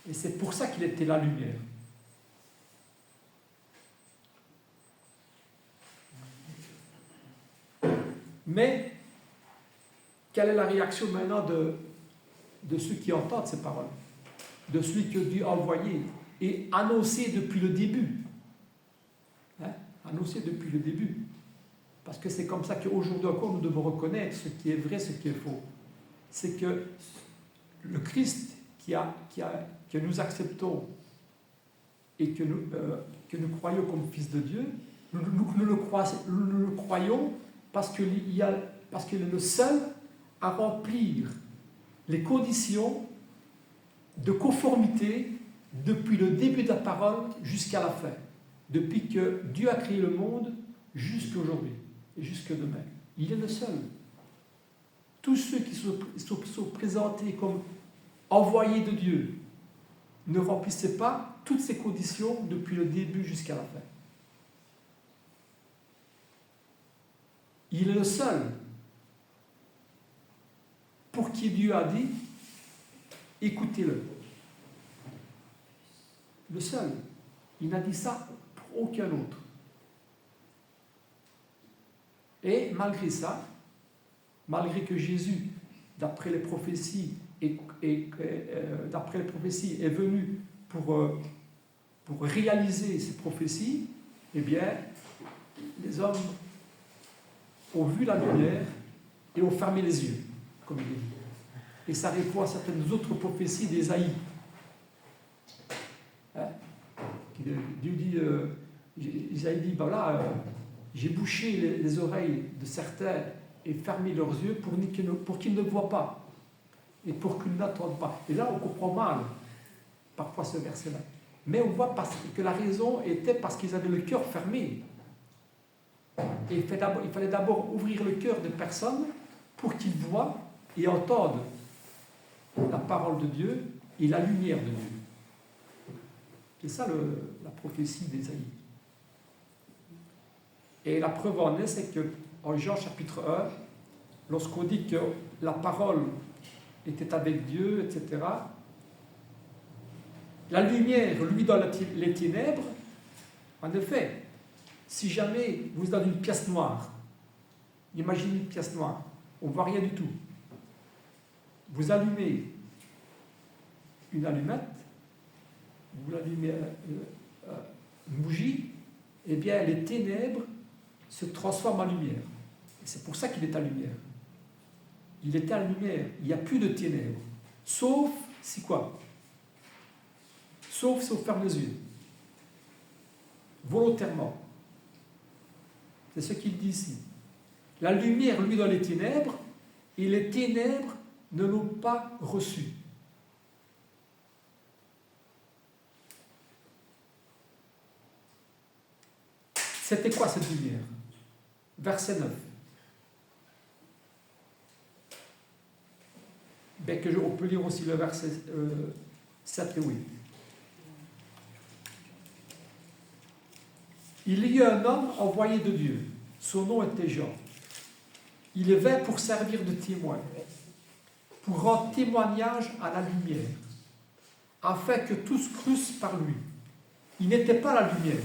Et c'est pour ça qu'il était la lumière. Mais, quelle est la réaction maintenant de ceux qui entendent ces paroles? De celui que Dieu a envoyé et annoncé depuis le début. Hein? Annoncé depuis le début. Parce que c'est comme ça qu'aujourd'hui encore nous devons reconnaître ce qui est vrai, ce qui est faux. C'est que le Christ que nous acceptons et que nous croyons comme Fils de Dieu, nous le croyons parce qu'il est le seul à remplir les conditions de conformité depuis le début de la parole jusqu'à la fin. Depuis que Dieu a créé le monde jusqu'à aujourd'hui et jusqu'à demain. Il est le seul. Tous ceux qui sont présentés comme envoyés de Dieu ne remplissaient pas toutes ces conditions depuis le début jusqu'à la fin. Il est le seul pour qui Dieu a dit « écoutez-le ». Le seul. Il n'a dit ça pour aucun autre. Et malgré ça, malgré que Jésus, d'après les prophéties, est venu pour réaliser ces prophéties, eh bien, les hommes ont vu la lumière et ont fermé les yeux, comme il est dit. Et ça répond à certaines autres prophéties d'Ésaïe. Hein? Dieu dit, Isaïe dit, ben là, j'ai bouché les oreilles de certains et fermé leurs yeux pour qu'ils ne voient pas et pour qu'ils n'entendent pas. Et là, on comprend mal parfois ce verset-là. Mais on voit que la raison était parce qu'ils avaient le cœur fermé. Et il fallait d'abord ouvrir le cœur des personnes pour qu'ils voient et entendent la parole de Dieu et la lumière de Dieu. C'est ça la prophétie d'Ésaïe. Et la preuve en est, c'est qu'en Jean chapitre 1, lorsqu'on dit que la parole était avec Dieu, etc., la lumière, lui, dans les ténèbres, en effet, si jamais vous êtes dans une pièce noire, imaginez une pièce noire, on ne voit rien du tout. Vous allumez une allumette, vous allumez une bougie, eh bien les ténèbres se transforment en lumière. Et c'est pour ça qu'il est à lumière. Il est à lumière, il n'y a plus de ténèbres. Sauf, si quoi? Sauf si on ferme les yeux. Volontairement. C'est ce qu'il dit ici. La lumière, lui, dans les ténèbres, et les ténèbres ne l'ont pas reçu. C'était quoi cette lumière? Verset 9. On peut lire aussi le verset 7 et 8. Il y eut un homme envoyé de Dieu. Son nom était Jean. Il est venu pour servir de témoin, pour rendre témoignage à la lumière, afin que tous crussent par lui. Il n'était pas la lumière,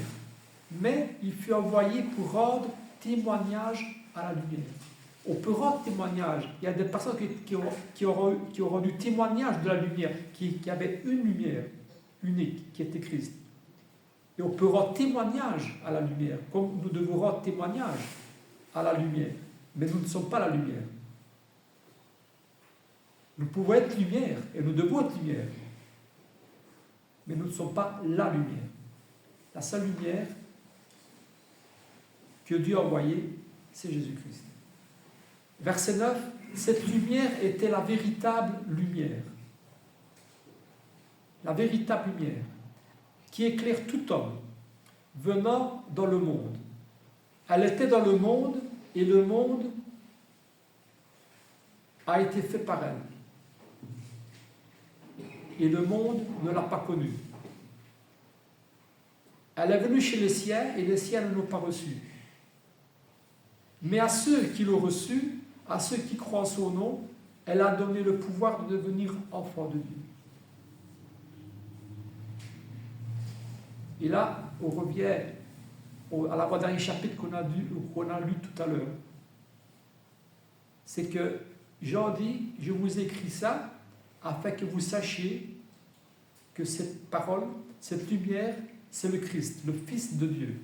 mais il fut envoyé pour rendre témoignage à la lumière. On peut rendre témoignage. Il y a des personnes qui auront rendu témoignage de la lumière, qui avaient une lumière unique, qui était Christ. Et on peut rendre témoignage à la lumière, comme nous devons rendre témoignage à la lumière. Mais nous ne sommes pas la lumière. Nous pouvons être lumière, et nous devons être lumière. Mais nous ne sommes pas la lumière. La seule lumière que Dieu a envoyée, c'est Jésus-Christ. Verset 9, cette lumière était la véritable lumière. La véritable lumière qui éclaire tout homme venant dans le monde. Elle était dans le monde et le monde a été fait par elle. Et le monde ne l'a pas connue. Elle est venue chez les siens et les siens ne l'ont pas reçue. Mais à ceux qui l'ont reçue, à ceux qui croient en son nom, elle a donné le pouvoir de devenir enfants de Dieu. Et là, on revient à l'avant-dernier chapitre qu'on a lu tout à l'heure. C'est que Jean dit, je vous écris ça afin que vous sachiez que cette parole, cette lumière, c'est le Christ, le Fils de Dieu,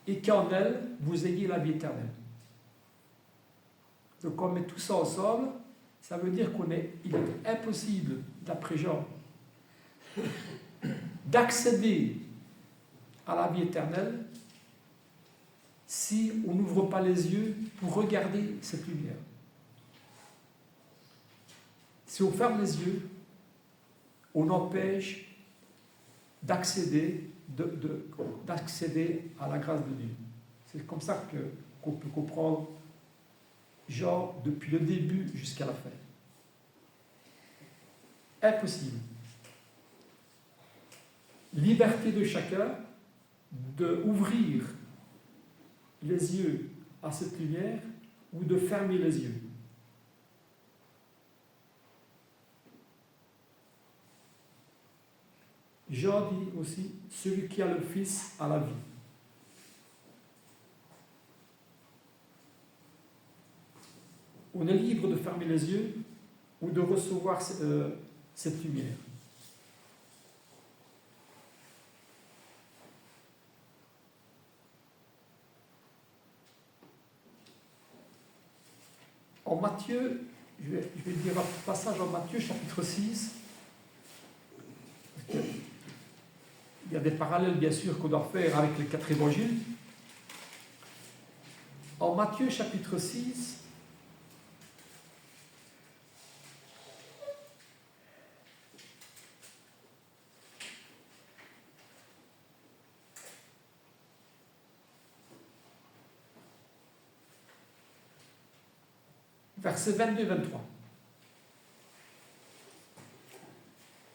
et qu'en elle, vous ayez la vie éternelle. Donc on met tout ça ensemble, ça veut dire qu'il est impossible, d'après Jean, d'accéder à la vie éternelle si on n'ouvre pas les yeux pour regarder cette lumière. Si on ferme les yeux, on empêche d'accéder à la grâce de Dieu. C'est comme ça qu'on peut comprendre Jean depuis le début jusqu'à la fin. Impossible. Liberté de chacun d'ouvrir les yeux à cette lumière ou de fermer les yeux. Jean dit aussi, celui qui a le Fils a la vie. On est libre de fermer les yeux ou de recevoir cette lumière. En Matthieu, je vais dire un passage en Matthieu chapitre 6. Il y a des parallèles, bien sûr, qu'on doit faire avec les 4 évangiles. En Matthieu chapitre 6, versets 22-23.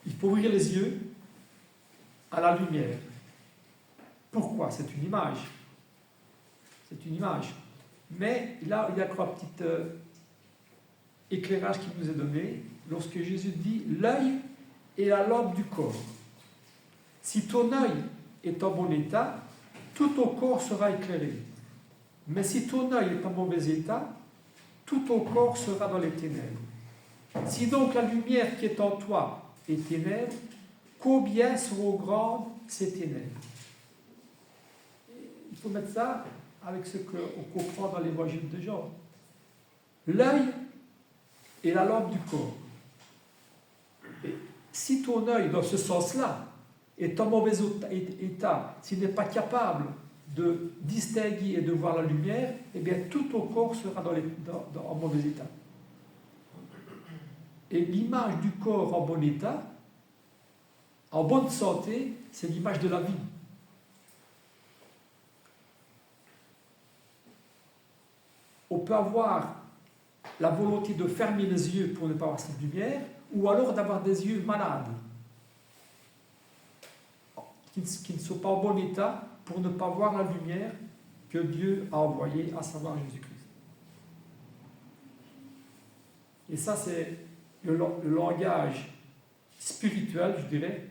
Il faut ouvrir les yeux à la lumière. Pourquoi? C'est une image. C'est une image. Mais là, il y a un petit éclairage qui nous est donné lorsque Jésus dit « L'œil est la lampe du corps. Si ton œil est en bon état, tout ton corps sera éclairé. Mais si ton œil est en mauvais état, tout ton corps sera dans les ténèbres. Si donc la lumière qui est en toi est ténèbres, combien seront grandes ces ténèbres ?» Il faut mettre ça avec ce qu'on comprend dans l'évangile de Jean. L'œil est la lampe du corps. Et si ton œil, dans ce sens-là, est en mauvais état, s'il n'est pas capable de distinguer et de voir la lumière, eh bien tout ton corps sera en mauvais état. Et l'image du corps en bon état, en bonne santé, c'est l'image de la vie. On peut avoir la volonté de fermer les yeux pour ne pas voir cette lumière, ou alors d'avoir des yeux malades, qui ne sont pas en bon état pour ne pas voir la lumière que Dieu a envoyée, à savoir Jésus-Christ. Et ça, c'est le langage spirituel, je dirais,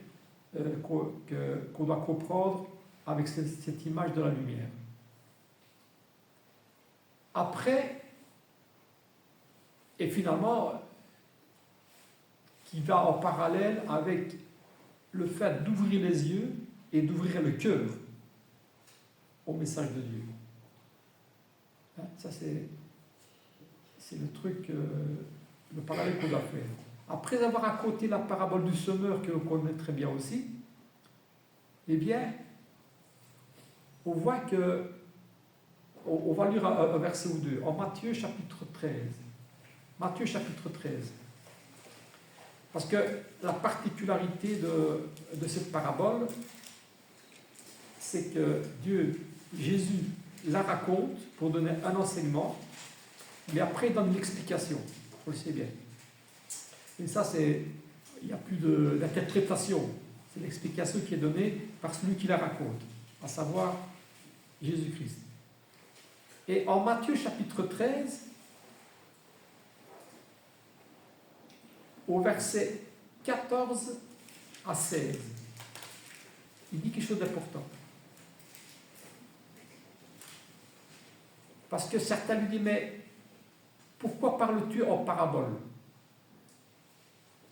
qu'on doit comprendre avec cette image de la lumière. Après, et finalement, qui va en parallèle avec le fait d'ouvrir les yeux et d'ouvrir le cœur au message de Dieu. Ça, c'est le truc, le parallèle qu'on doit faire. Après avoir raconté la parabole du semeur, que l'on connaît très bien aussi, eh bien, on voit que, on va lire un verset ou deux, en Matthieu chapitre 13. Matthieu chapitre 13. Parce que la particularité de cette parabole, c'est que Jésus la raconte pour donner un enseignement, mais après il donne une explication, on le sait bien. Et ça, il n'y a plus d'interprétation, c'est l'explication qui est donnée par celui qui la raconte, à savoir Jésus-Christ. Et en Matthieu chapitre 13, au verset 14 à 16, il dit quelque chose d'important. Parce que certains lui disent, mais pourquoi parles-tu en parabole?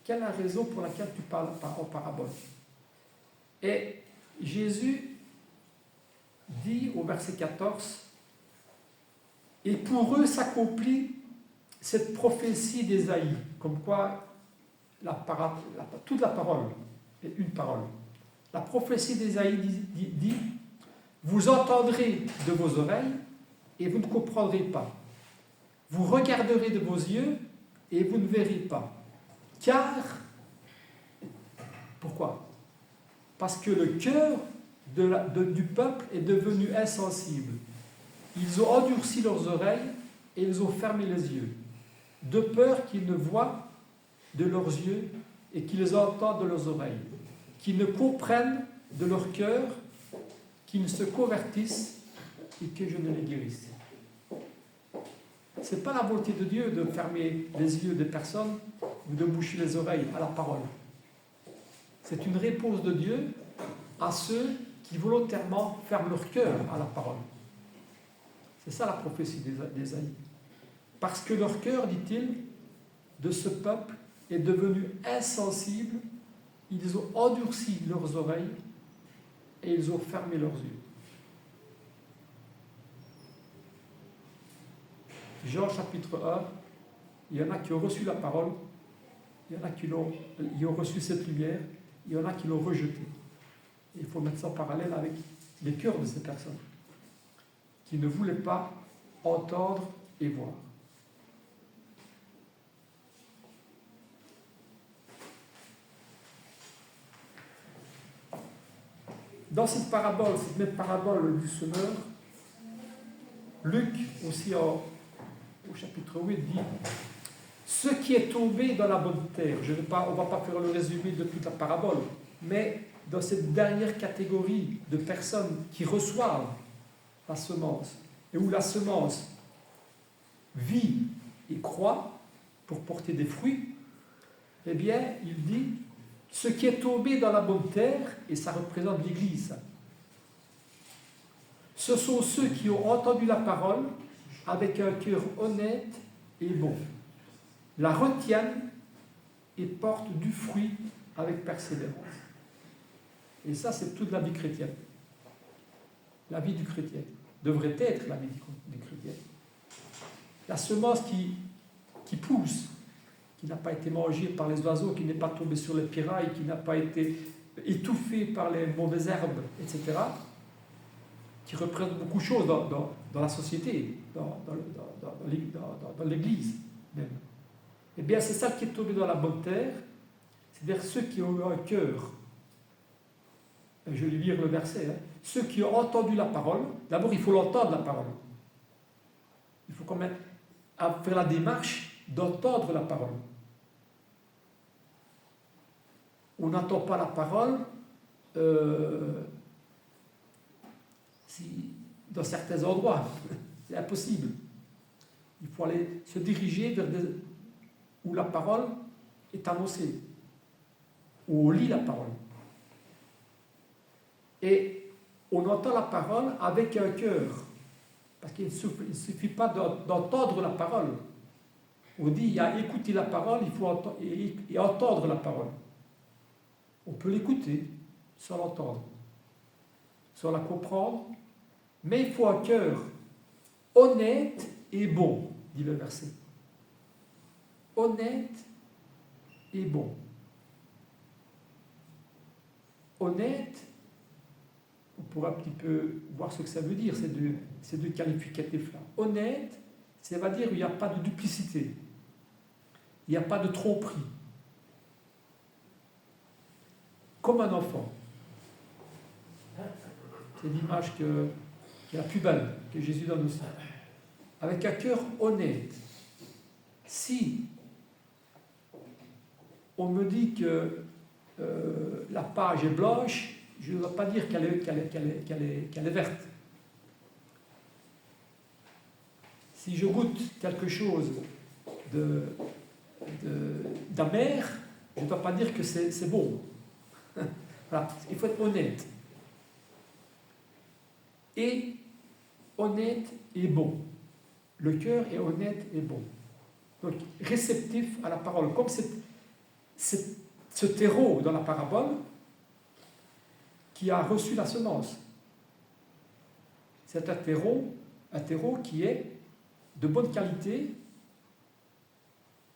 Quelle est la raison pour laquelle tu parles en parabole? Et Jésus dit au verset 14, et pour eux s'accomplit cette prophétie d'Ésaïe, comme quoi toute la parole est une parole. La prophétie d'Ésaïe dit, vous entendrez de vos oreilles et vous ne comprendrez pas. Vous regarderez de vos yeux et vous ne verrez pas. Car, pourquoi? Parce que le cœur du peuple est devenu insensible. Ils ont endurci leurs oreilles et ils ont fermé les yeux, de peur qu'ils ne voient de leurs yeux et qu'ils entendent de leurs oreilles, qu'ils ne comprennent de leur cœur, qu'ils ne se convertissent et que je ne les guérisse. Ce n'est pas la volonté de Dieu de fermer les yeux des personnes ou de boucher les oreilles à la parole. C'est une réponse de Dieu à ceux qui volontairement ferment leur cœur à la parole. C'est ça la prophétie d'Ésaïe. Parce que leur cœur, dit-il, de ce peuple est devenu insensible, ils ont endurci leurs oreilles et ils ont fermé leurs yeux. Jean chapitre 1, il y en a qui ont reçu la parole, il y en a qui ont reçu cette lumière, il y en a qui l'ont rejetée. Il faut mettre ça en parallèle avec les cœurs de ces personnes qui ne voulaient pas entendre et voir. Dans cette parabole, cette même parabole du semeur, Luc, aussi au chapitre 8, dit « Ce qui est tombé dans la bonne terre », on ne va pas faire le résumé de toute la parabole, mais dans cette dernière catégorie de personnes qui reçoivent la semence, et où la semence vit et croît pour porter des fruits, eh bien, il dit « Ce qui est tombé dans la bonne terre », et ça représente l'Église, ce sont ceux qui ont entendu la parole avec un cœur honnête et bon, la retiennent et portent du fruit avec persévérance. Et ça, c'est toute la vie chrétienne. La vie du chrétien devrait être la vie du chrétien. La semence qui pousse, qui n'a pas été mangée par les oiseaux, qui n'est pas tombée sur les pirailles, qui n'a pas été étouffée par les mauvaises herbes, etc., qui représente beaucoup de choses dans la société, dans l'Église même. Eh bien, c'est ça qui est tombé dans la bonne terre, c'est-à-dire ceux qui ont eu un cœur. Je vais lire le verset. Ceux qui ont entendu la parole, d'abord il faut l'entendre la parole. Il faut quand même faire la démarche d'entendre la parole. On n'entend pas la parole dans certains endroits. C'est impossible. Il faut aller se diriger vers où la parole est annoncée, où on lit la parole. Et on entend la parole avec un cœur. Parce qu'il ne suffit pas d'entendre la parole. On dit, il y a écouter la parole, il faut entendre la parole. On peut l'écouter sans l'entendre, sans la comprendre, mais il faut un cœur honnête et bon, dit le verset. Honnête et bon. Honnête, on pourra un petit peu voir ce que ça veut dire, ces deux qualificatifs-là. Honnête, ça va dire qu'il n'y a pas de duplicité, il n'y a pas de tromperie. Comme un enfant. C'est l'image qui est la plus belle, que Jésus donne aussi. Avec un cœur honnête. Si on me dit que la page est blanche, je ne dois pas dire qu'elle est verte. Si je goûte quelque chose d'amer, je ne dois pas dire que c'est bon. Voilà. Il faut être honnête. Et honnête et bon. Le cœur est honnête et bon. Donc, réceptif à la parole. Comme ce terreau dans la parabole qui a reçu la semence. C'est un terreau qui est de bonne qualité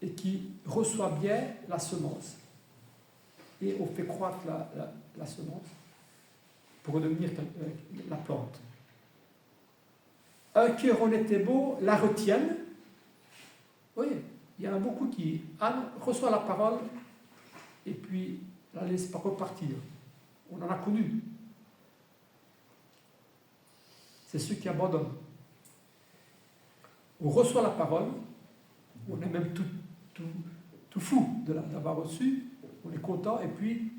et qui reçoit bien la semence. Et on fait croître la semence pour devenir la plante. Un cœur honnête et beau la retiennent. Oui, il y en a beaucoup qui reçoivent la parole et puis la laissent pas repartir. On en a connu. C'est ceux qui abandonnent. On reçoit la parole, on est même tout fou de l'avoir reçue, on est content et puis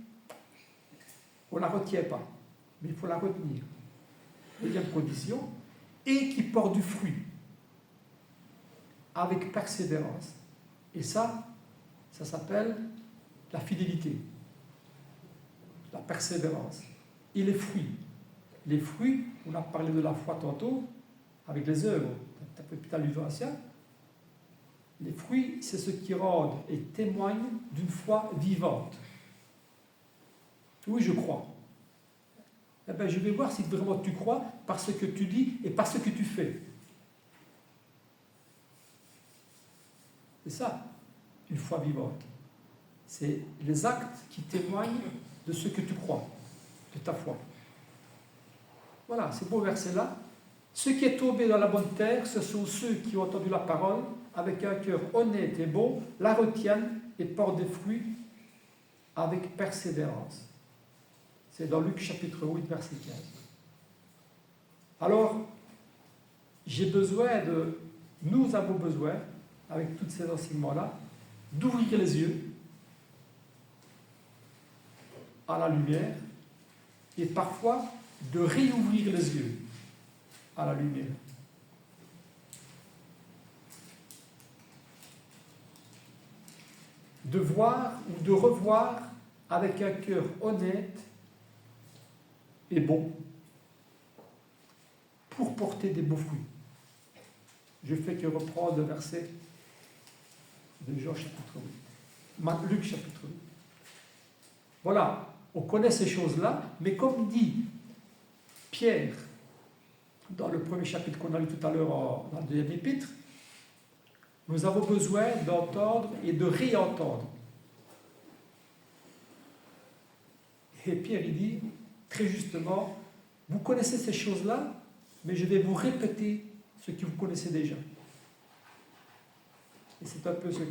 on ne la retient pas. Mais il faut la retenir. Deuxième condition, et qui porte du fruit avec persévérance. Et ça s'appelle la fidélité, la persévérance. Et les fruits. Les fruits, on a parlé de la foi tantôt, avec les œuvres, les fruits, c'est ce qui rendent et témoignent d'une foi vivante. Oui, je crois. Eh bien, je vais voir si vraiment tu crois par ce que tu dis et par ce que tu fais. C'est ça, une foi vivante. C'est les actes qui témoignent de ce que tu crois. de ta foi. Voilà, ces beaux versets-là. Ceux qui est tombé dans la bonne terre, ce sont ceux qui ont entendu la parole avec un cœur honnête et bon, la retiennent et portent des fruits avec persévérance. C'est dans Luc chapitre 8, verset 15. Alors, nous avons besoin, avec tous ces enseignements-là, d'ouvrir les yeux à la lumière et parfois de réouvrir les yeux à la lumière. De voir ou de revoir avec un cœur honnête et bon pour porter des beaux fruits. Je fais que reprendre le verset de Jean chapitre 8. Luc chapitre 8. Voilà, on connaît ces choses-là, mais comme dit Pierre dans le premier chapitre qu'on a lu tout à l'heure dans la deuxième épître, nous avons besoin d'entendre et de réentendre. Et Pierre, il dit très justement, vous connaissez ces choses-là, mais je vais vous répéter ce que vous connaissez déjà. Et c'est un peu ce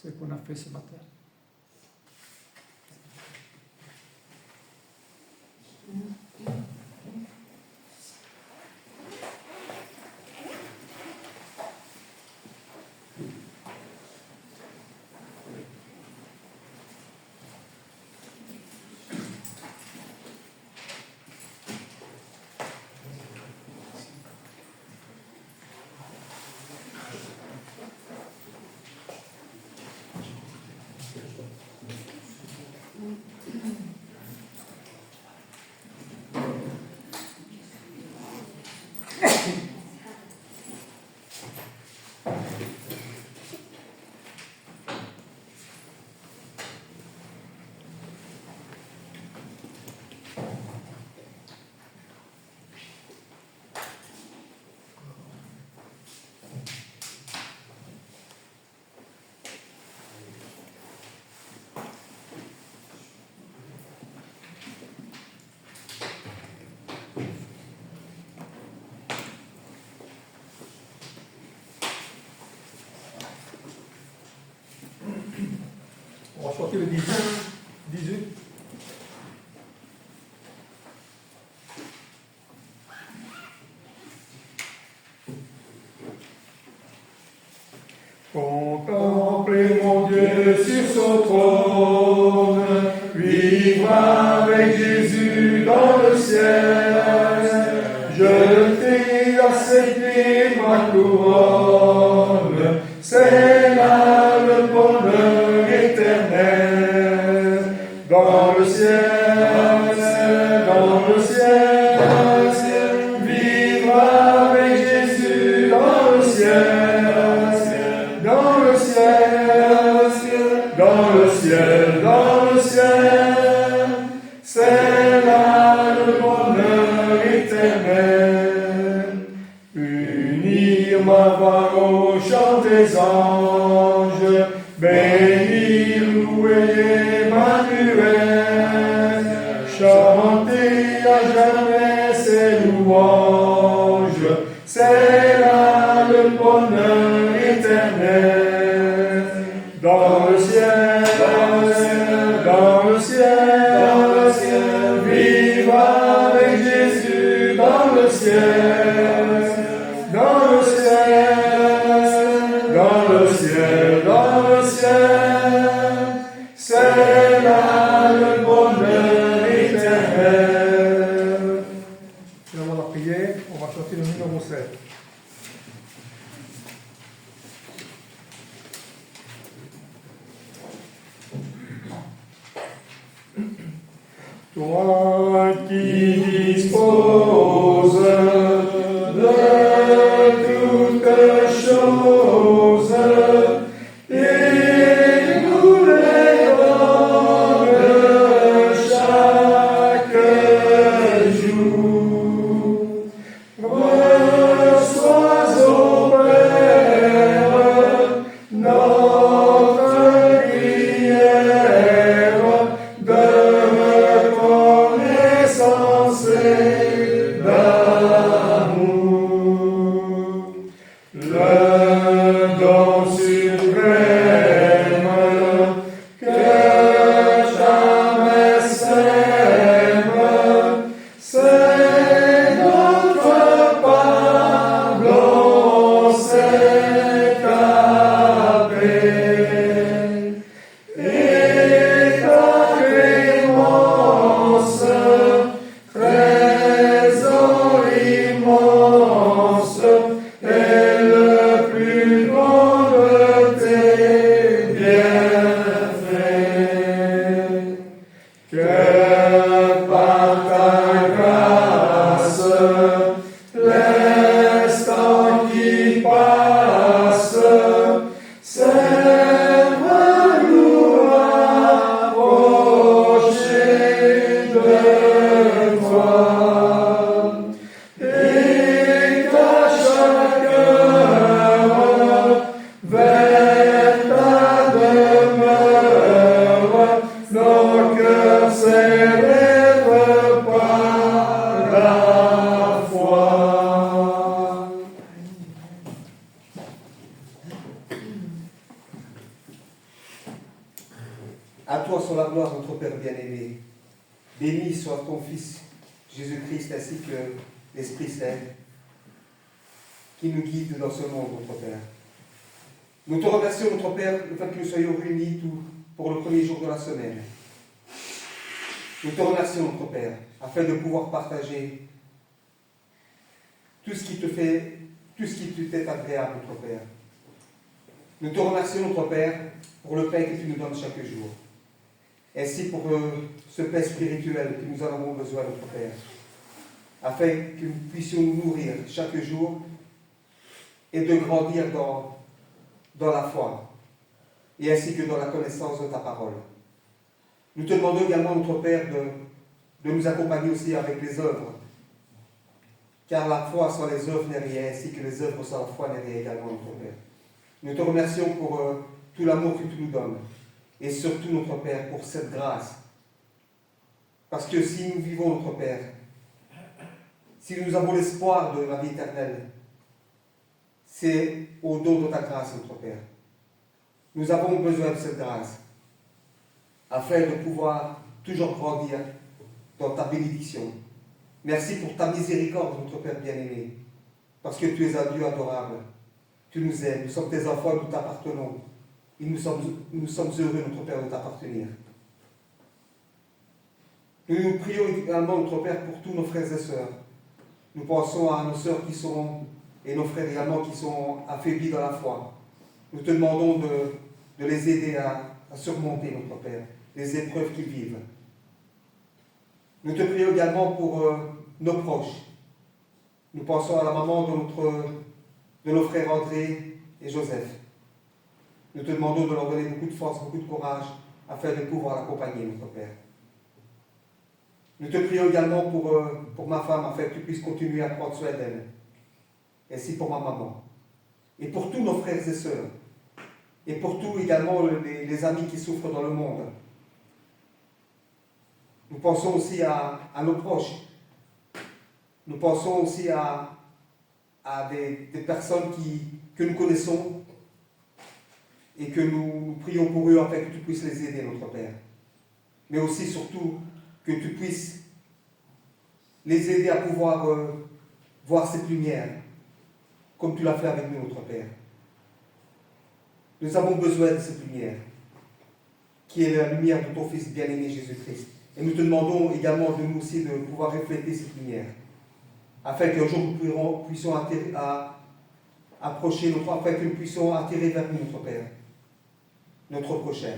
qu'on a fait ce matin. On va sortir le 18. 18. Contemplez mon Dieu sur son trône, vivre avec Jésus dans le ciel. Je t'ai accepté ma couronne, c'est là le bonheur éternel. Dans le ciel, vivre avec Jésus dans le ciel. Dans le ciel, c'est là le bonheur éternel. Unir ma voix au chant des anges, bénir, louer Emmanuel, chanter à jamais ses louanges, c'est là le bonheur éternel. Dans le ciel, vivre avec Jésus dans le ciel. Dans le ciel, c'est là le bonheur éternel. Finalement, la prière, on va chanter le numéro 7. Toi qui disposes de toutes choses et nous les donnes chaque jour. Reçois, ô Père, notre prière de ta grâce, l'instant qui passe, serve à nous rapprocher de toi. Et qu'à chaque heure, vers ta demeure, nos cœurs s'élèvent par la foi. À toi soit la gloire, notre Père bien-aimé. Béni soit ton Fils, Jésus-Christ, ainsi que l'Esprit Saint, qui nous guide dans ce monde, notre Père. Nous te remercions, notre Père, le fait que nous soyons réunis pour le premier jour de la semaine. Nous te remercions, notre Père, afin de pouvoir partager tout ce qui t'est agréable, notre Père. Nous te remercions, notre Père, pour le pain que tu nous donnes chaque jour. Ainsi pour ce pain spirituel que nous en avons besoin, notre Père, afin que nous puissions nous nourrir chaque jour et de grandir dans la foi, et ainsi que dans la connaissance de ta parole. Nous te demandons également, notre Père, de nous accompagner aussi avec les œuvres, car la foi sans les œuvres n'est rien, ainsi que les œuvres sans la foi n'est rien également, notre Père. Nous te remercions pour tout l'amour que tu nous donnes, et surtout, notre Père, pour cette grâce. Parce que si nous vivons, notre Père, si nous avons l'espoir de la vie éternelle, c'est au don de ta grâce, notre Père. Nous avons besoin de cette grâce, afin de pouvoir toujours grandir dans ta bénédiction. Merci pour ta miséricorde, notre Père bien-aimé, parce que tu es un Dieu adorable. Tu nous aimes, nous sommes tes enfants, nous t'appartenons. Et nous sommes heureux, notre Père, de t'appartenir. Nous prions également, notre Père, pour tous nos frères et sœurs. Nous pensons à nos sœurs et nos frères également qui sont affaiblis dans la foi. Nous te demandons de les aider à surmonter, notre Père, les épreuves qu'ils vivent. Nous te prions également pour nos proches. Nous pensons à la maman de nos frères André et Joseph. Nous te demandons de leur donner beaucoup de force, beaucoup de courage, afin de pouvoir l'accompagner, notre Père. Nous te prions également pour ma femme, afin que tu puisses continuer à prendre soin d'elle. Ainsi pour ma maman. Et pour tous nos frères et sœurs. Et pour tous également les amis qui souffrent dans le monde. Nous pensons aussi à nos proches. Nous pensons aussi à des personnes que nous connaissons et que nous prions pour eux afin que tu puisses les aider, notre Père. Mais aussi, surtout, que tu puisses les aider à pouvoir voir cette lumière, comme tu l'as fait avec nous, notre Père. Nous avons besoin de cette lumière, qui est la lumière de ton Fils bien-aimé Jésus-Christ. Et nous te demandons également de nous aussi de pouvoir refléter cette lumière, afin qu'un jour nous puissions approcher afin que nous puissions attirer vers nous, notre Père, notre prochain.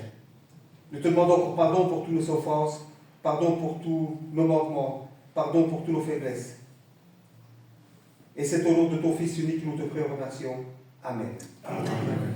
Nous te demandons pardon pour toutes nos offenses, pardon pour tous nos manquements, pardon pour toutes nos faiblesses. Et c'est au nom de ton Fils unique que nous te prions et remercions. Amen. Amen.